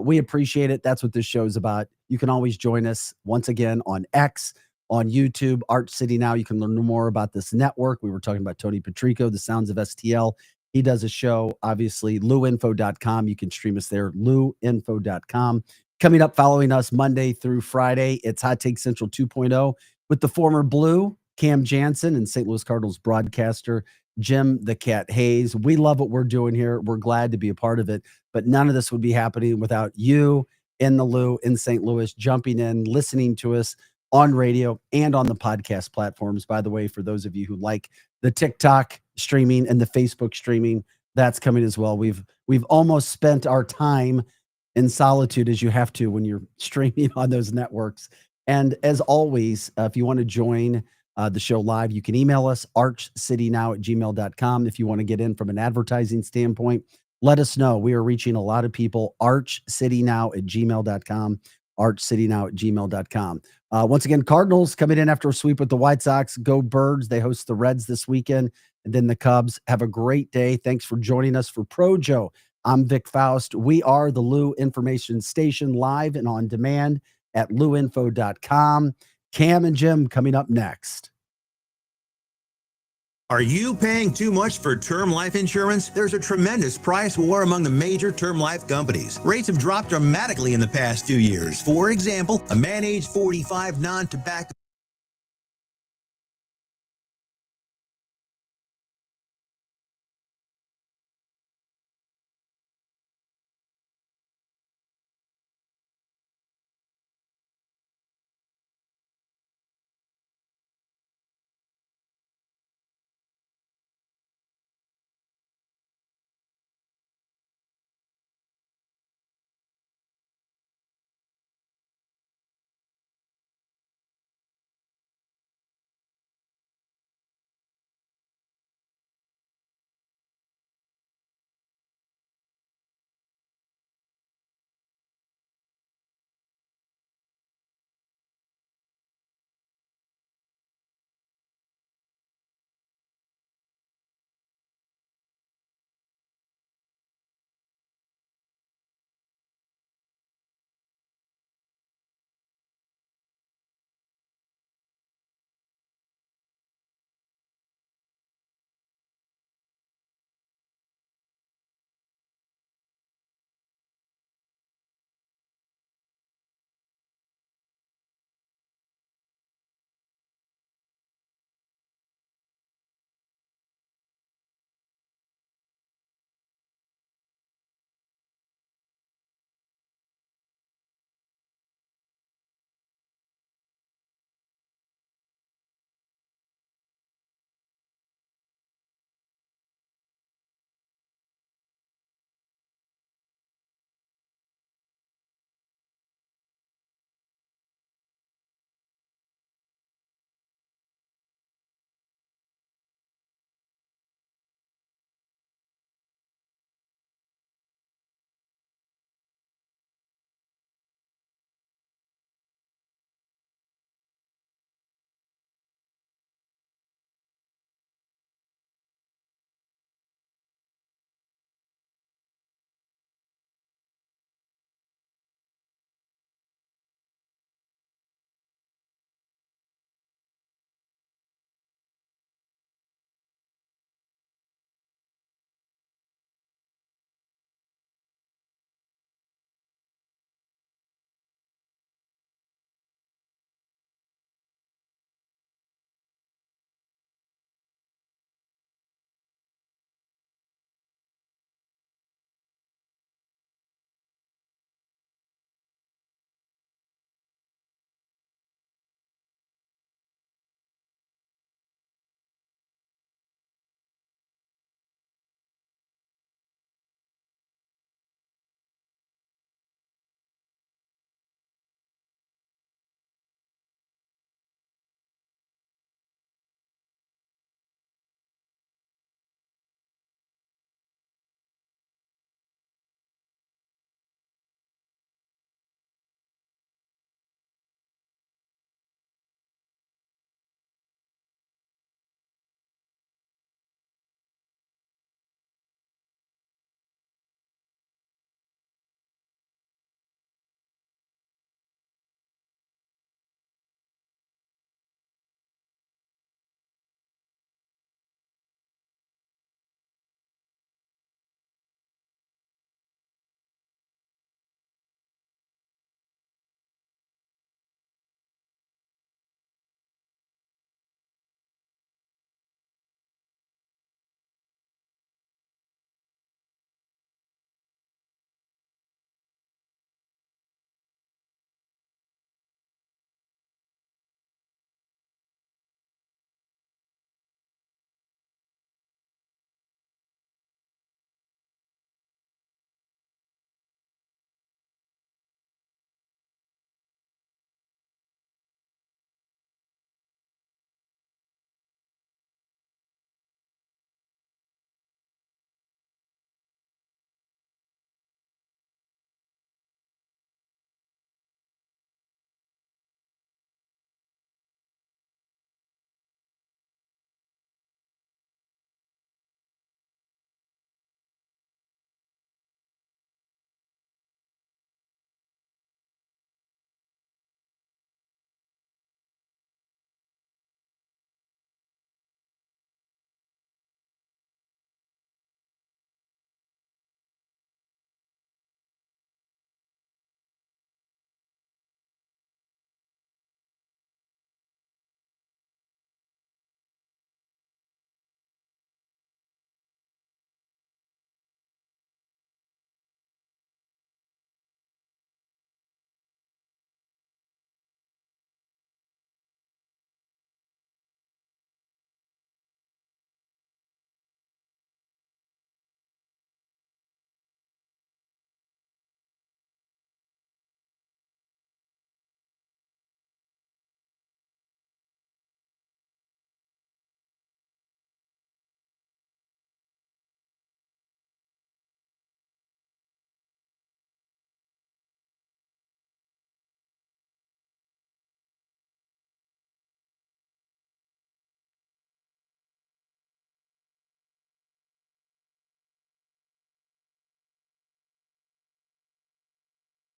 We appreciate it. That's what this show is about. You can always join us once again on X, on YouTube, Art City Now. You can learn more about this network. We were talking about Tony Patrico, the Sounds of STL. He does a show, obviously, luinfo.com. You can stream us there, luinfo.com. Coming up following us Monday through Friday, it's Hot Take Central 2.0 with the former Blue, Cam Jansen, and St. Louis Cardinals broadcaster, Jim the Cat Hayes. We love what we're doing here. We're glad to be a part of it, but none of this would be happening without you in the Lou in St. Louis, jumping in, listening to us on radio and on the podcast platforms. By the way, for those of you who like the TikTok streaming and the Facebook streaming, that's coming as well. We've almost spent our time in solitude, as you have to when you're streaming on those networks. And as always, if you want to join the show live, you can email us, archcitynow@gmail.com. If you want to get in from an advertising standpoint, let us know. We are reaching a lot of people. archcitynow@gmail.com, archcitynow@gmail.com. Once again, Cardinals coming in after a sweep with the White Sox. Go Birds. They host the Reds this weekend, and then the Cubs. Have a great day. Thanks for joining us for Projo. I'm Vic Faust. We are the Lou Information Station, live and on demand at louinfo.com. Cam and Jim coming up next. Are you paying too much for term life insurance? There's a tremendous price war among the major term life companies. Rates have dropped dramatically in the past 2 years. For example, a man age 45 non-tobacco